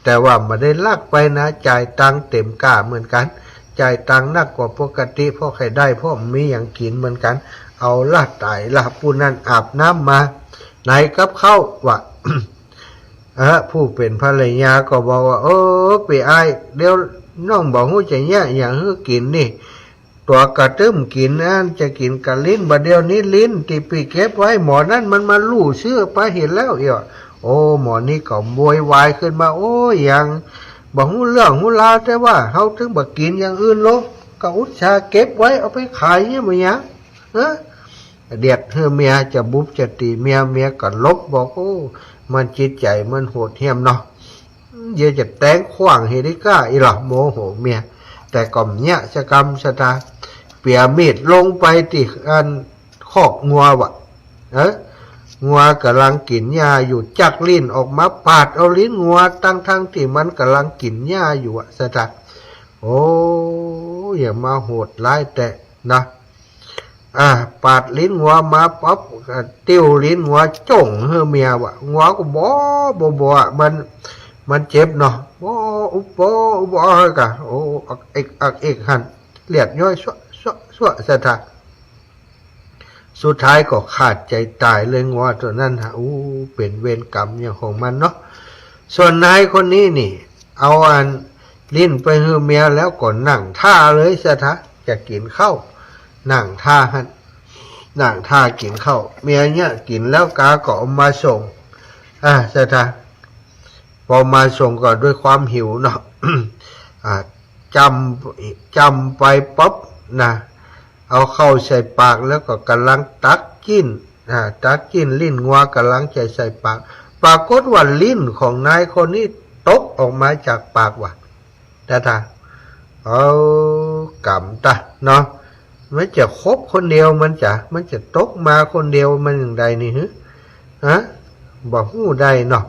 B: แต่ว่าไม่ได้ลักไปนะจ่ายตังเต็มกล้าเหมือนกันจ่ายตังนักกว่าปกติเพราะใครได้เพราะมีอย่างกินเหมือนกันเอาลาดไต่ลาปูนั่นอาบน้ำมาไหนกับเข้าว่ะ ผู้เป็นภรรยาก็บอกว่าไปอ้ายเดี๋ยวน้องบอกหูจะแย่อย่างให้กินนี่ตัวกระตึ้มกินนั่นจะกินกะลิ้นบัดเดียวนี้ลิ้นที่ปีเก็บไว้หมอนั่นมันมาลู่เชื่อไปเห็นแล้วหมอนี่ก็โวยวายขึ้นมาอย่างบอกหูเรื่องหูลาแต่ว่าเขาถึงบักกินอย่างอื่นโลก็อุตส่าห์เก็บไว้เอาไปขายเนี่ยมั้ยเดียดเธอเมียจะบุบจะตีเมียก็ลบบอกมันจิตใจมันโหดเหี้ยมเนาะเดี๋ยวจะแต่งขว้างเฮดิก้าอีหล่ะโมโหเมียแต่ก่อมเนี่ยชะกรรมชะตาเปียมีดลงไปที่อันคอกงัววะงัวกำลังกินหญ้าอยู่จักลิ้นออกมาปาดเอาลิ้นงัวทั้งที่มันกำลังกินหญ้าอยู่สะตาอย่ามาโหดร้ายแต่นะปาดลิ้นงัวมาปั๊บติ้วลิ้นงัวจ่งเฮเมียวะงัวก็บ่มันเจ็บเนาะอุบกะเอกหันเลียดย่อยชั่วสะทะสุดท้ายก็ขาดใจตายเลยงัวตัวนั้นเป็นเวรกรรมอย่างของมันเนาะส่วนนายคนนี้นี่เอาอันลิ้นไปเฮเมียแล้วก็นั่งท่าเลยสะทะจะกินข้าวนั่งท่ากินข้าวเมียเนี่ยกินแล้วกาก็เอามาส่งสะทะพอมาส่งก็ด้วยความหิวเนาะ จำไปป๊บนะเอาเข้าใส่ปากแล้วก็กำลังตักกินลิ้นงัวกำลังใส่ปากปรากฏว่าลิ้นของนายคนนี้ตกออกมาจากปากว่ะแต่ถ้ากำตะเนาะมันจะครบคนเดียวมันจะตกมาคนเดียวมันอย่างใดนี่บอกหู้ได้เนาะ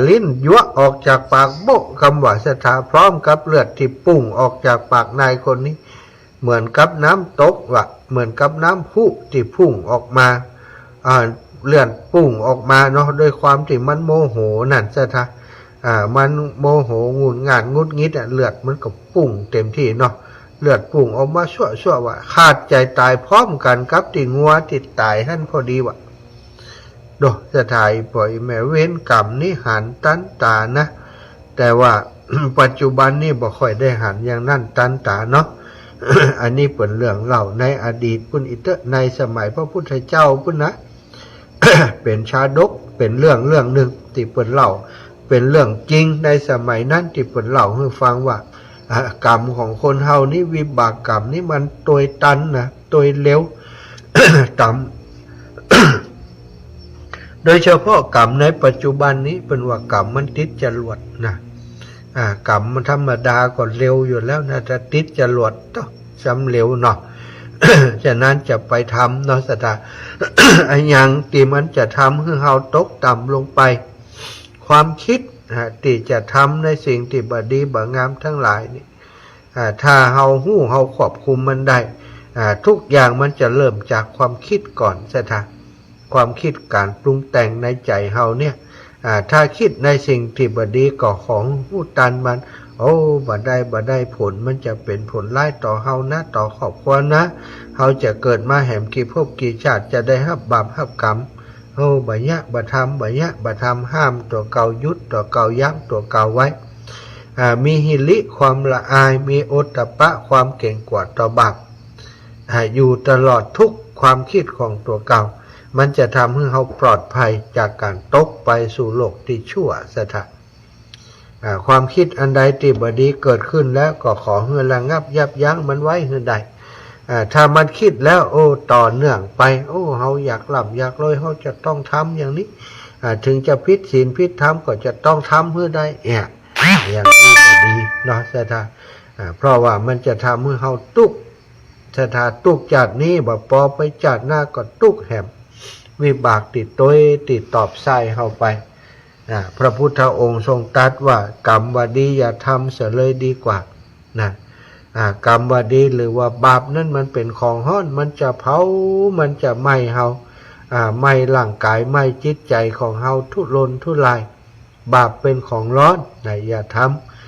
B: ลิ้นยั่วออกจากปากโบกคำว่าสถาพร้อมกับเลือดที่ปุ่งออกจากปากนายคนนี้เหมือนกับน้ำตกว่ะเหมือนกับน้ำพุที่พุ่งออกมาเลือดปุ่งออกมาเนาะด้วยความที่มันโมโหนั่นสถามันโมโหงุดงิดเลือดมันก็ปุ่งเต็มที่เนาะเลือดปุ่งออกมาชั่วว่าขาดใจตายพร้อมกันกับที่งัวติดตายท่านพอดีว่ะจะถ่ายปล่อยแม่เว้นกรรมนี่หันตันตานะแต่ว่า ปัจจุบันนี่บ่ค่อยได้หันอย่างนั้นตันตาเนาะ อันนี้เป็นเรื่องเล่าในอดีตพุ่นอิเตในสมัยพระพุทธเจ้าพุ่นนะ เป็นชาดก เป็นเรื่องหนึ่งที่เปิ่นเล่าเป็นเรื่องจริงในสมัยนั้นที่เปิ่นเล่าให้ฟังว่ากรรมของคนเฮานี่วิบากกรรมนี่มันตัวตันนะตัวเร็ว ต่ำ โดยเฉพาะกรรมในปัจจุบันนี้เป็นว่ากรรมมันติดจรวดนะกรรมมันธรรมดาก็เร็วอยู่แล้วนะจะติดจรวดต้องจำเร็วเนาะ ฉะนั้นจะไปทำเนาะสตา อย่างที่มันจะทำให้เฮาตกต่ำลงไปความคิดที่จะทำในสิ่งที่บดีบงามทั้งหลายนี่ถ้าเฮาหู้เฮาควบคุมมันได้ทุกอย่างมันจะเริ่มจากความคิดก่อนสตาความคิดการปรุงแต่งในใจเฮาเนี่ยถ้าคิดในสิ่งที่บดีก็ของหู้ตันมันบ่ได้ผลมันจะเป็นผลร้ายต่อเฮานะต่อครอบครัวนะเฮาจะเกิดมาแหมกี่ภพกี่ชาติจะได้รับบาปรับกรรมบ่ยะบ่ทำห้ามตัวเก่ายุดตัวเก่ายั้งตัวเก่าไว้มีหิริความละอายมีโอตตัปปะความเก่งกว่าต่อบาปอยู่ตลอดทุกความคิดของตัวเก่ามันจะทำให้เราปลอดภัยจากการตกไปสู่โลกที่ชั่วสถานความคิดอันใดที่บดีเกิดขึ้นแล้วก็ขอให้ระงับยับยั้งมันไว้ให้ได้ถ้ามันคิดแล้วต่อเนื่องไปเราอยากหลับอยากลอยเราจะต้องทำอย่างนี้ถึงจะผิดศีลผิดธรรมก็จะต้องทำให้ได้อย่างนี้บดีเนาะสถานเพราะว่ามันจะทำให้เราตุกสถานตุกจากนี้บ่พอไปจากหน้าก็ตุกแหมวิบากติดตัวติดตอบใส่เข้าไปพระพุทธองค์ทรงตรัสว่ากรรมวดีอย่าทำเสียเลยดีกว่านะกรรมวดีหรือว่าบาปนั้นมันเป็นของร้อนมันจะเผามันจะไหม้เฮาไหม้ร่างกายไหม้จิตใจของเฮาทุรนทุรายบาปเป็นของร้อนอย่าท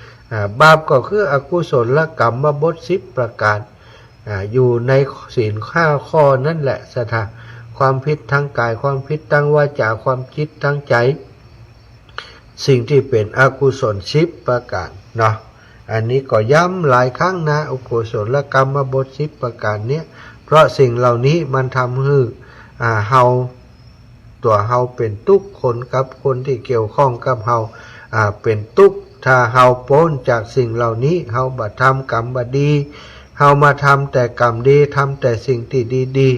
B: ำบาปก็คืออกุศลกรรมบท10ประการอยู่ในศีล5ข้อนั่นแหละสถาความผิดทางกายความผิดทางวาจาความคิดทางใจสิ่งที่เป็นอกุศล10ประการเนาะอันนี้ก็ย้ำหลายครั้งนะอกุศลกรรมบท10ประการเนี้ยเพราะสิ่งเหล่านี้มันทำให้เฮาตัวเฮาเป็นทุกข์คนกับคนที่เกี่ยวข้องกับเฮาเป็นทุกข์ถ้าเฮาพ้นจากสิ่งเหล่านี้เฮาบ่ทำกรรมบ่ดีเฮามาทำแต่กรรมดีทำแต่สิ่งที่ดี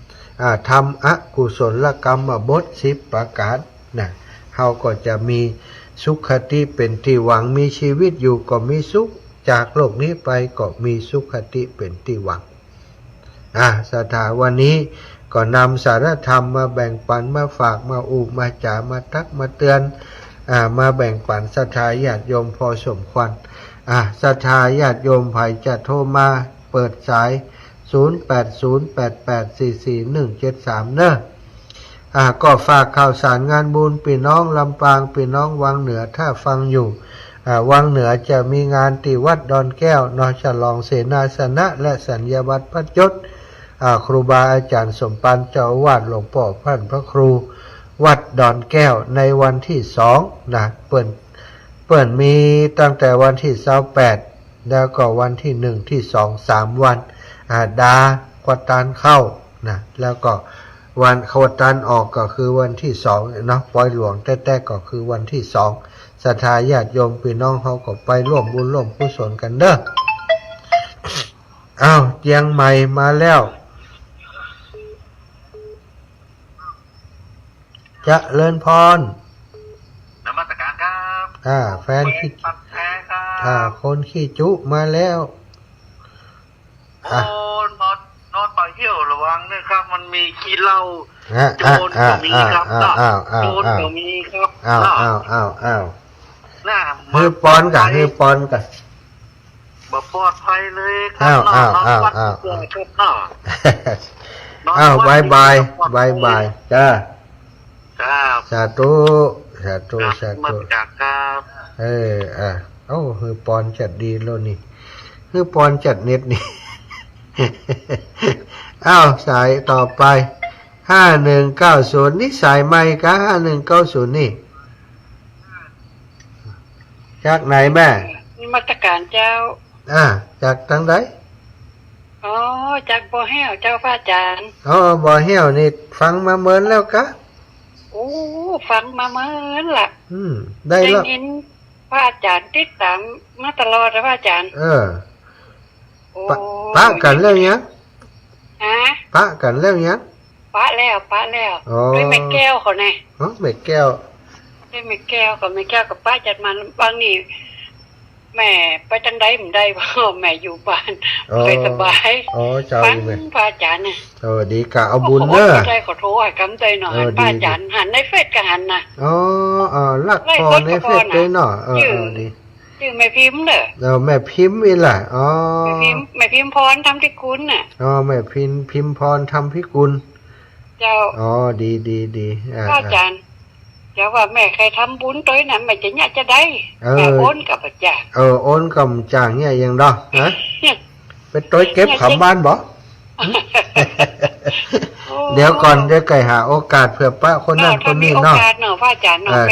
B: ๆทำอกุศลกรรมบท10ประการนะเฮาก็จะมีสุขติเป็นที่หวังมีชีวิตอยู่ก็มีสุขจากโลกนี้ไปก็มีสุขติเป็นที่หวังสถาวันนี้ก็นำสารธรรมมาแบ่งปันมาฝากมาอุปมาจามาทักมาเตือนมาแบ่งปันศรัทธาญาติโยมพอสมควรศรัทธาญาติโยมไผจะโทรมาเปิดสาย0808844173เนอะก็ฝากข่าวสารงานบุญพี่น้องลำปางพี่น้องวังเหนือถ้าฟังอยู่วังเหนือจะมีงานที่วัดดอนแก้วนฉลองเสนาสนะและสัญญาบัตรพระยศครูบาอาจารย์สมปันเจ้าอาวาสหลวงพ่อพันพระครูวัดดอนแก้วในวันที่2นะเปิ่นมีตั้งแต่วันที่28แล้วก็วันที่1ที่2 3วันดาควตานเข้านะแล้วก็วันขวดตันออกก็คือวันที่2เนาะปล่อยหลวงแต่ก็คือวันที่2ศรัทธาญาติโยมพี่น้องเขาก็ไปร่วมบุญร่วมกุศลกันเด้อเจียงใหม่มาแล้วจะเลินพร
C: นมัสการครับ
B: แฟนขี้คนขี้จุมาแล้ว
C: นอนไปเที่ยวระวังนะครับมันมีขี้เหล้าโจรก็มีครับโจรก็มีครับ
B: ฮือปอนกะ
C: บ่ปลอดภัยเลยครับ
B: บายจ้าสาธุ
C: มาจากครับ
B: ฮือปอนจัดดีแล้วนี่ฮือปอนจัดเน็ตนี่สายต่อไป5190นี่สายใหม่กะ5190นี่จากไหนแม่
D: มาตรการเจ้า
B: จากทางใด
D: จากบ่อแห้วเจ้าพระอาจารย์
B: บ่อแห้วนี่ฟังมาเมินแล้วกะ
D: โอ้ฟังมาเหมือนล่ะ
B: ได้แล้ว
D: ยินพระอาจารย์ติดตามมาตลอดนะพระอาจารย์โอ้
B: ปะกันแล้วเนี้ย
D: ฮะ
B: ปะกันแล้วเนี้ย
D: ปะแล้วด้วยแม่แก้วเขาไง
B: แม่แก้ว
D: ด้วยแม่แก้วกับป้าจัดมาบางนี่แม่ไปจังได้ผมได้เพราะแม่อยู่บ้านไปสบายฟังพระอาจารย์เนี่ย
B: ดีกะเอาบุญเนอะ
D: ขอโทษให้กำใจหน่อยพระอาจารย์หันในเฟซก็หันนะ
B: ลักพอในเฟซด้วยเนาะดี
D: ชื่อแม่พิมพ์เด้อ
B: แม่พิมพ์นี่แหละ
D: แม่พิมพ์พรทำพิกุลน่ะ
B: แม่พิมพ์พรทำพิกุล
D: เจ้า
B: ดี
D: พระอาจารย์จะว่าแม่ใครทำบุญตัวนั้นแม่จะเนี่ยจะได้แม่โอนกับอาจารย์
B: โอนกับจางเนี่ยยังดอนะเป็นตัวเก็บขำบ้านบ่เดี๋ยวก่อนเดี๋ยวไก่หาโอกาสเผื่อป้าคนนั้นคนนี้เนาะ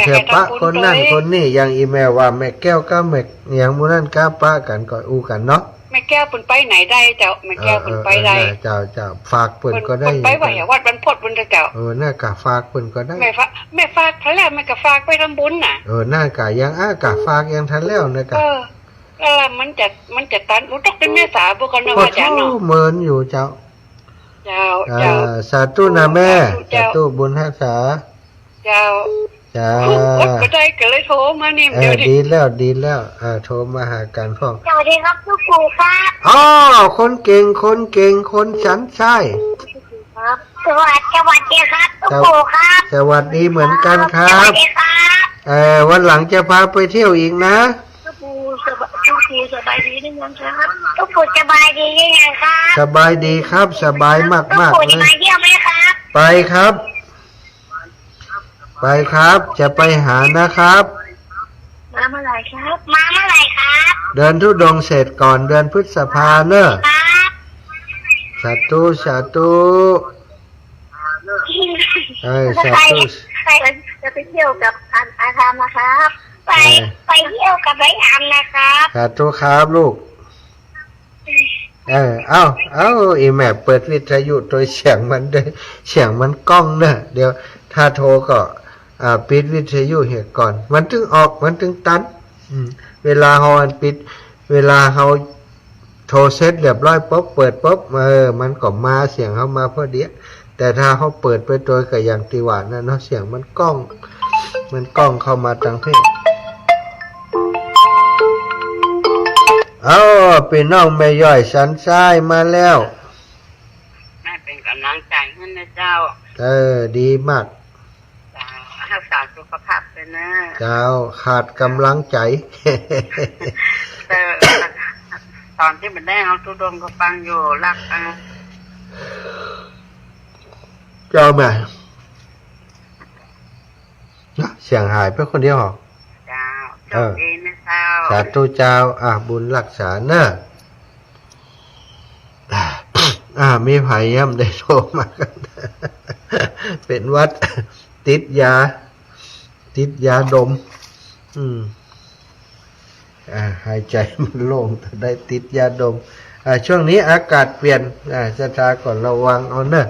B: เผื่อป้าคนนั้นคนนี้ยังอีเมลว่าแม่แก้วก็แม่ยังมูนั่นก็ป้ากันก็อูกันเนาะ
D: แม่แก้วปุ่นไปไหนได้เจ้าแม่แก้วปุ่นไปได้
B: เจ้าฝากปุ่นก็ได้
D: ไปว่าอย่าวัดบรรพตบุญเจ้า
B: น่ากะฝากปุ่นก็ได้
D: แม่ฝากทันแล้วแม่ก็ฝากไปทำบุญน่ะ
B: น่ากะยังกะฝากยังทันแล้วนะกะ
D: แล้วมันจะตันรู้ต้องเป็นแม่สาบุกนะว่าจังเนาะ
B: เหมือนอยู่เจ้าสาธุนะแม่สาธุบุญรักษา
D: เจ้าก็ได้ก็เลยโทรมานี่
B: ดีแล้วโทรมาหากันพ่อ
A: สวัสดีครับทุกคน
B: ครับคนเก่งคนฉันใช่
A: ครับสวัสดีครับทุกคนครับ
B: สวัสดีเหมือนกันครับสวัสดีครับวันหลังจะพาไปเที่ยวอีกนะ
A: ทุกคนสบายดีหรือยังครับทุกคนสบายดีหรือยังครับ
B: สบายดีครับสบายมากๆเลย
A: ทุกคนไปเที่ยวไหมครับ
B: ไปครับจะไปหานะครับ
A: มาเมื่อไหร่ครับ
B: เดินธุดงค์เสร็จก่อนเดือนพฤษภาเนอะสาธุ
A: สาธุใครจะไปเที่ยวกับอาธรรมนะครับไปเที่ยวกับไอ้อามนะครับ
B: สาธุครับลูกอีแม่เปิดวิทยุโดยเสียงมันด้วยเสียงมันก้องเนอะเดี๋ยวถ้าโทรก็ปิดวิทยุเหตุก่อนมันถึงออกมันถึงตันเวลาเฮาปิดเวลาเฮาโทรเสร็จเรียบร้อยปุ๊บเปิดปุ๊บมันก็มาเสียงเฮามาพอดีแต่ถ้าเฮาเปิดไปโดยก็อย่างที่ว่านั่นเนาะเสียงมันก้องเข้ามาทางเพศพี่น้องแม่ย่อยสันทรายมาแล้ว
D: แม่เป็นกำลังใจให้นะเจ้า
B: ดีมาก
D: รักษาสุขภาพเลยนะ
B: เจ้าขาดกำลังใจ
D: ตอนที่มันได้เอาทุดงก็ฟังอยู่รัก
B: เจ้าแม่เสียงหายไปคนเดียวหรอ
D: เจ้าดีนะเจ้า
B: สาธุเจ้าบุญรักษาเนอะมีไผย่ำได้โทรมากันเป็นวัดติดยาดมหายใจมันโล่งแต่ได้ติดยาดมช่วงนี้อากาศเปลี่ยนสถานก่อนระวังเอาเนอะ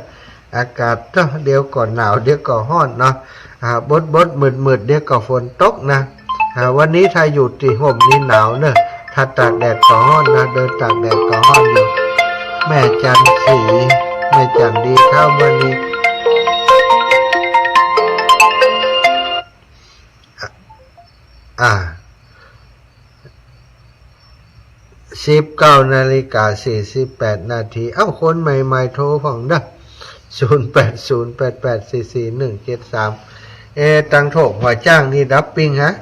B: อากาศเดี๋ยวก่อนหนาวเดี๋ยวก่อนร้อนเนาะบดมืดเดี๋ยวก่อนฝนตกนะวันนี้ถ้าอยู่ที่ห่มนี่หนาวเนอะถ้าตากแดดก็ร้อนนะเดินตากแดดก็ร้อนอยู่แม่จันสีแม่จันดีข้าววันนี้19:48 น.คนใหม่ๆโทรฟังนะ0808844173ตังโถกหัวจ้างนี่ดับปิ้งฮะ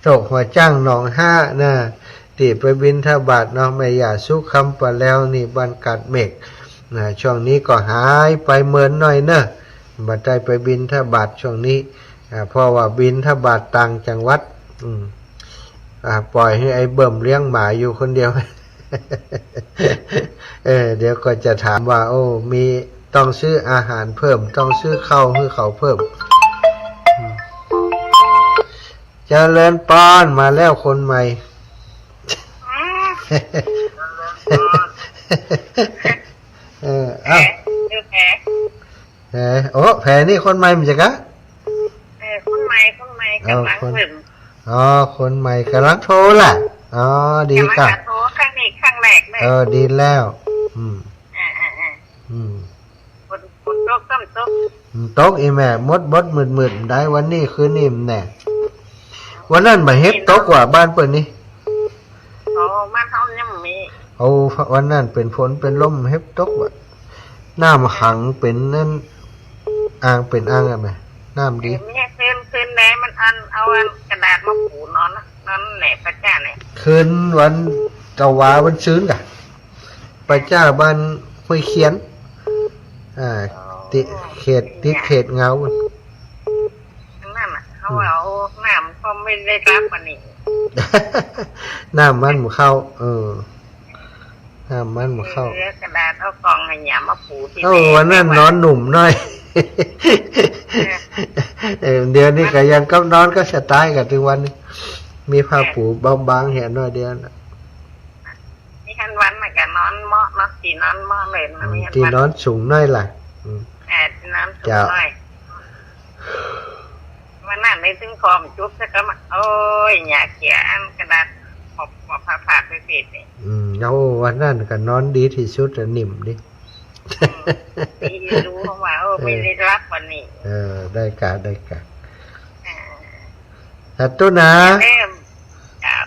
B: โถกหัวจ้างหนอง5นะติไปบิณฑบาตเนาะแม่ย่าสุคำปะแล้วนี่บันกัดเมฆช่วงนี้ก็หายไปเหมือนหน่อยเนอะบัดได้ไปบิณฑบาตช่วงนี้เพราะว่าบิณฑบาตต่างจังหวัดปล่อยให้ไอ้เบิ่มเลี้ยงหมาอยู่คนเดียว เดี๋ยวก็จะถามว่ามีต้องซื้ออาหารเพิ่มต้องซื้อข้าวให้เขาเพิ่มเจริญปอนมาแล้วคนใหม่ โอ้แผลนี่คนใหม่มันจะกะ
D: คนใหม่กำลังเริ่ม
B: คนใหม่กำลังโทรล่ะดีค่ะ
D: โทรครั้งนี้ครั้งแรกเลย
B: ดีแล้ว
D: คนโต๊ะต้อง
B: โต๊ะอีแม่มดบดมืดได้วันนี้คืนนี้แน่วันนั้นมาเฮ็ดโต๊ะกว่าบ้านเปิดนี่
D: บ้านเขายังมี
B: วันนั้นเป็นฝนเป็นลมเฮ็ดโต๊ะว่าน้ำขังเป็นนั่นอ่างเป็นอ่างอะแม่น้ำดี
D: ไม่คืนแหนมันเอากระดาษมาปูนอนแหนพระเจ้าเนี่ย
B: คืนวันเจ้าวาวันชื้นกะพระเจ้าบ้านห้วยเขียนติเขตเงา
D: นั่นเขาเอาน้ำก็ไม่ได้รับมันนี่
B: น้ำมันหมูเข้าน้ำมันหมูเข้
D: ากระดาษเอากองให้ยามาปูที่
B: วันนั้นนอนหนุ่มหน่อยเดี๋ยวนี้ก็ยังก็นอนก็สไตล์กันทุกวันนี้มีผ้าปูบางๆเห็นหน่อยเดียวนะ
D: นี่คันวันมันก็นอนเมาะนอนตีนอนเมาะเลย
B: นะตีนอนสูงหน่อยล่ะ
D: ตีนอนสูงหน่อยวันนั้นไม่ถึงคอมจุ๊บซะก็มาโอ้ยอยากเขียนกระดาษขอบผ่าไปเสร็จนี่
B: วันนั้นก็นอนดีที่สุดนิ่มดิ
D: รู้ว่าไม่ได้รับวันนี้
B: ได้กะสัตว์นะ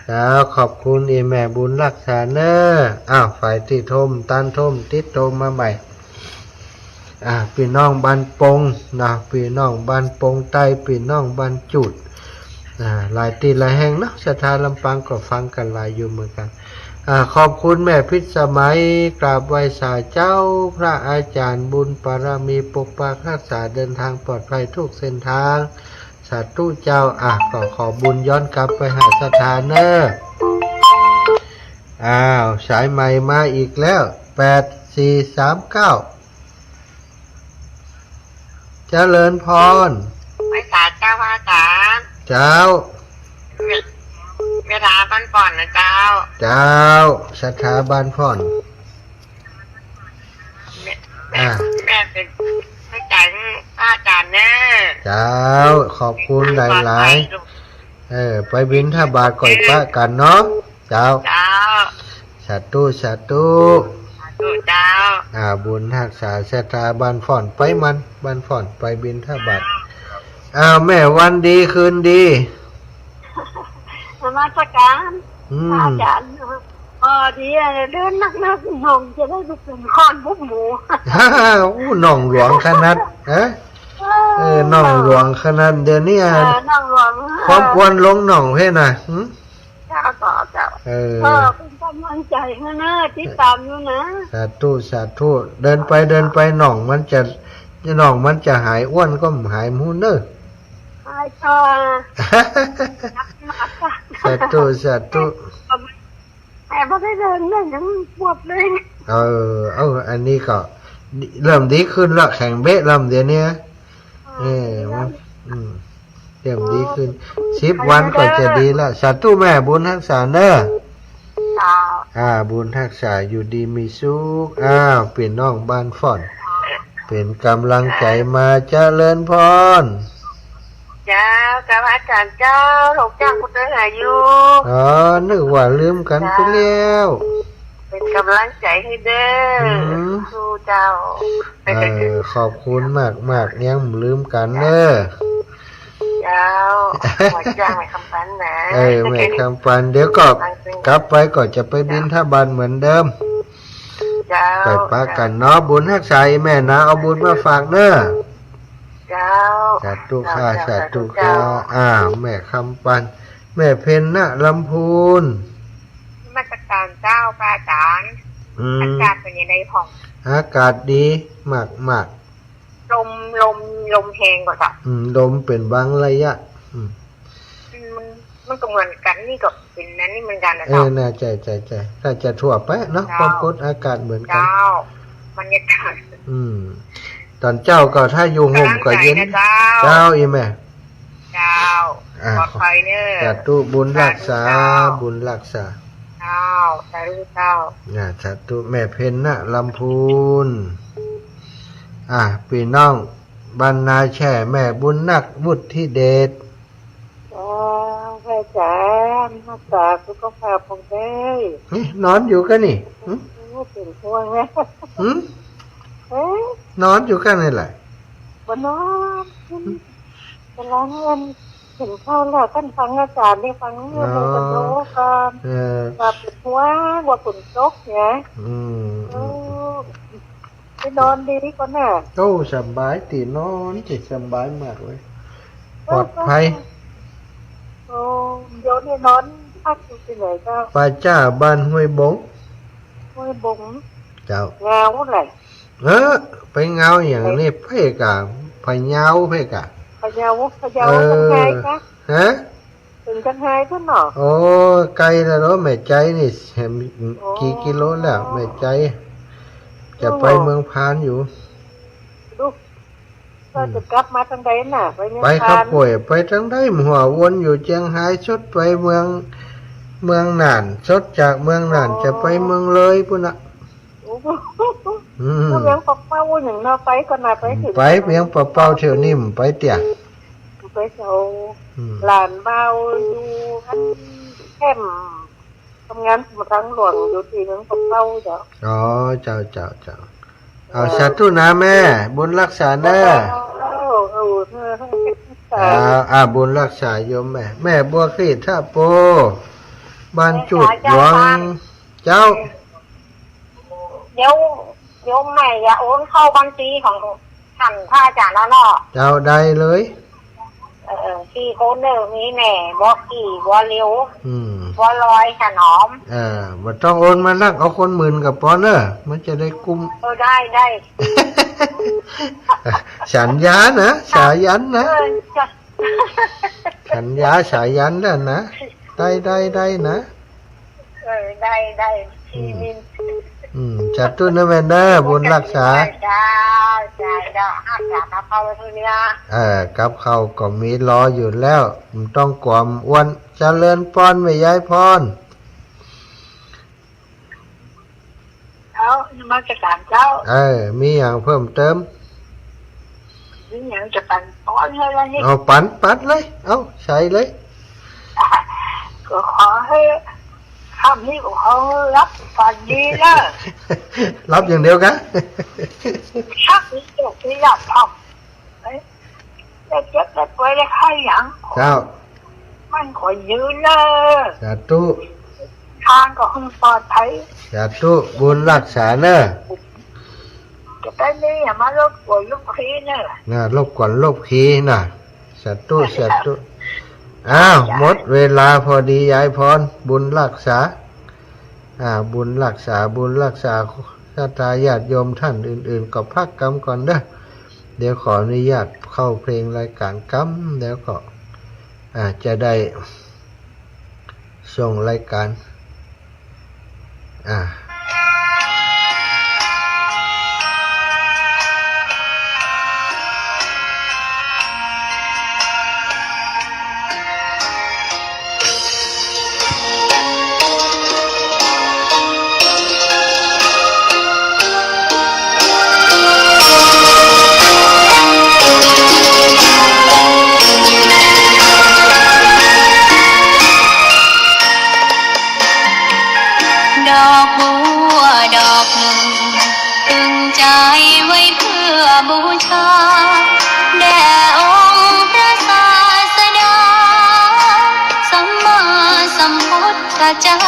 B: แล้วขอบคุณอีแม่บุญรักษาเนอฝ่ายที่ทมตันทมติดทมมาใหม่พี่น้องบ้านปงนะพี่น้องบ้านปงใต้พี่น้องบ้านจุดหลายตีหลายแห่งนะสถานลำปางก็ฟังกันหลายอยู่เหมือนกันขอบคุณแม่พิษสมัยกราบไหว้สาเจ้าพระอาจารย์บุญปารมีปกปักรักษาเดินทางปลอดภัยทุกเส้นทางสาธุเจ้าก็ขอบุญย้อนกลับไปหาสถานเนอสายใหม่มาอีกแล้ว8439เจริญพร
D: ไปสาเจ้าพระอาจารย์
B: เจ้า
D: เวลาบ้านก่อนนะเจ้า
B: สถาบันพ่อน
D: แม่เป็นผู้ใจอาจารย์เน
B: เจ้าขอบคุณหลายๆไปบิณฑบาตก่อยพระกันเนาะเจ้าสาธุเจ้าบุญรักษาสถาบันพ่อนไปมันบ้านพ่อนไปบิณฑบาตแม่วันดีคืนดี
D: นมัสการอาจารย์ดีเดินนักหน่องจะได้เป็นค้อนบุกหมู
B: หน่องหลวงขนาดหน่องหลวงขนาดเดี๋ยวนี้ความควรลงหน่องเพ่น่ะ
D: เจ้าเป็นกำลังใจนะที่ตามอยู่นะ
B: สาธุเดินไปหน่องมันจะหายอ้วนก็หายมูเนอสาธุ
D: แต่พอได้เดินเนี่ยยังปวดเลย
B: อันนี้ก็เริ่มดีขึ้นละแข็งเบ๊ะเริ่มเดี๋ยวนี้เริ่มดีขึ้น10 วันก็จะดีละสาธุแม่บุญรักษาเนอบุญรักษาอยู่ดีมีสุขเป็นน้องบ้านฟ่อนเป็นกำลังใจมาเจริญพร
D: เจ้ากับอาจารย์เจ้าถูกจ้างคุณเดินอายุ
B: นึกว่าลืมกันไปแล้ว
D: เป็นกำลังใจให้เด้อสู้เจ้า
B: ขอบคุณมากยังลืมกันเด้อ
D: เจ้าหัวจ้างแม่คำปันนะ
B: แม่คำปันเดี๋ยวก็กลับไปก็จะไปบิณฑบาตเหมือนเดิมไปปะกันเนาะบุญรักษาแม่นะเอาบุญมาฝากเด้อสาธุค่ะแม่คำปันแม่เพ็ญนะลำพูน
D: มาตรการเจ้าพระอาจารย์อากาศเป็นยังไงพ่อง
B: อากาศดีมาก
D: ลมแห้งกว่าจ้ะ
B: ลมเป็นบางระยะ
D: มันก็เหมือนกันนี่ก็เป็นนั้นนี่เหมือนกันนะจ๊ะ
B: น่าใจถ้าจะทั่วไปเนาะความกดอากาศเหมือนกัน
D: บรรยากาศ
B: ตอนเจ้าก็ถ้าอยู่ห่มก็เย็นเจ้าอีแม่
D: ปลอดภัยเนอะ
B: สาธุบุญรักษา
D: เจ้าสาธุ
B: แม่เพ็ญนะลำพูนพี่น้อง บรรณาแช่แม่บุญนักวุฒิเดช
D: พระอาจารย์รักษาสุขภาพของได้
B: นอนอยู่กันนี่
D: เป็นห่วงนะ
B: นอนอยู่กันนี่แหละ
D: บนนอนจะร้องเงินเห็นเข้าแล้วท่านฟังอาจารย์ได้ฟังเงินเป็นกระโดดกันว่าเป็นห่วงว่าฝนตกเนี่ยไปนอนดีก่อนน่ะ
B: โอ้สบายตีนอนจิตสบายมากเลยปลอดภัย
D: โอ้เดี๋ยวนี้นอนพักอยู่ที่ไหนเจ้า
B: ป้าจ้าบ้านห้วยบงเจ้า
D: เงาอะไร
B: ไปเงาอย่างนี้เพ่กะพะเยาเพ่กะ
D: พะเยาจังไงคะถึงจังไงท่านหนอ
B: โอ้ไกลแล้วเนาะแม่ใจนี่เห็นกี่กิโลแล้วแม่ใจจะไปเมืองพานอยู่
D: ลูกก็จะกลับมาทางใดน่ะ
B: ไปขับป่วยไปทางใดหัววนอยู่เชียงรายชดไปเมืองน่านชดจากเมืองน่านจะไปเมืองเลยพุ่นน่ะ
D: เพียงปะเป้าอย่างน่าไปก็น่าไปถึง
B: ไปเพียงปะเป้าเที่ยวนิ่มไปเตี่ย
D: ไปเจ้าหลานเบาอยู่เข้มทำงานมาทั้งหลวงอยู่ที่เมืองปะเป้าเจ้า
B: เจ้าเอาสาธุนะแม่บุญรักษาแน่บุญรักษาโยมแม่บัวคลีท่าโปบ้านจุดหลวงเจ้า
E: เดี๋ยวแม่อย่าโอนเข้าบัญชีของท่านพระอาจารย์แล้วเนาะ
B: เจ้าได้เลย
E: ที่โคนเนอร์มีแม่บัวกี่บัวเลี้ยวบัวลอยขนอม
B: บ่ต้องโอนมานักเอาคนหมื่นกับปอเนอมันจะได้กุม
E: ได้
B: สัญญานะสายันนะสัญญาสายันนั่นนะได้นะ
E: ได้ที่มิน
B: จัดตุ้นนะแม่เด้อบุญรักษากับเขาก็มีรออยู่แล้วมันต้องกวมอ้วนเจริญพรไม่ย้ายพร
E: มาจากการเจ้า
B: มีอย่างเพิ่มเติม
E: มีอย่างจะปั่นป้อนเลยนี่
B: เอาปั่นเลยเอาใส่เลย
E: ก็ขอให้คำนี้ของเขารับฝันดีนะ
B: รับอย่างเดียวกัน
E: ชักนี้จะที่รับทำได้เจ็บได้ป่วยได้ไข้อย่าง
B: เจ้า
E: มันขอยืนเลย
B: สาธุ
E: ทางก็คงปลอดภัย
B: สาธุบุญรักษาเนอะ
E: จะได้นี่อย่ามารบกวนลูกขี้เนอะ
B: รบกวนลูกขี้น่ะสาธุหมดเวลาพอดียายพรบุญรักษาบุญรักษาญาติญาติโยมท่านอื่นๆก็พักกรรมก่อนเด้อเดี๋ยวขออนุญาตเข้าเพลงรายการกรรมแล้วก็จะได้ส่งรายการ
A: บูชาแด่องค์พระศาสดาสัมมาสัมพุทธเจ้า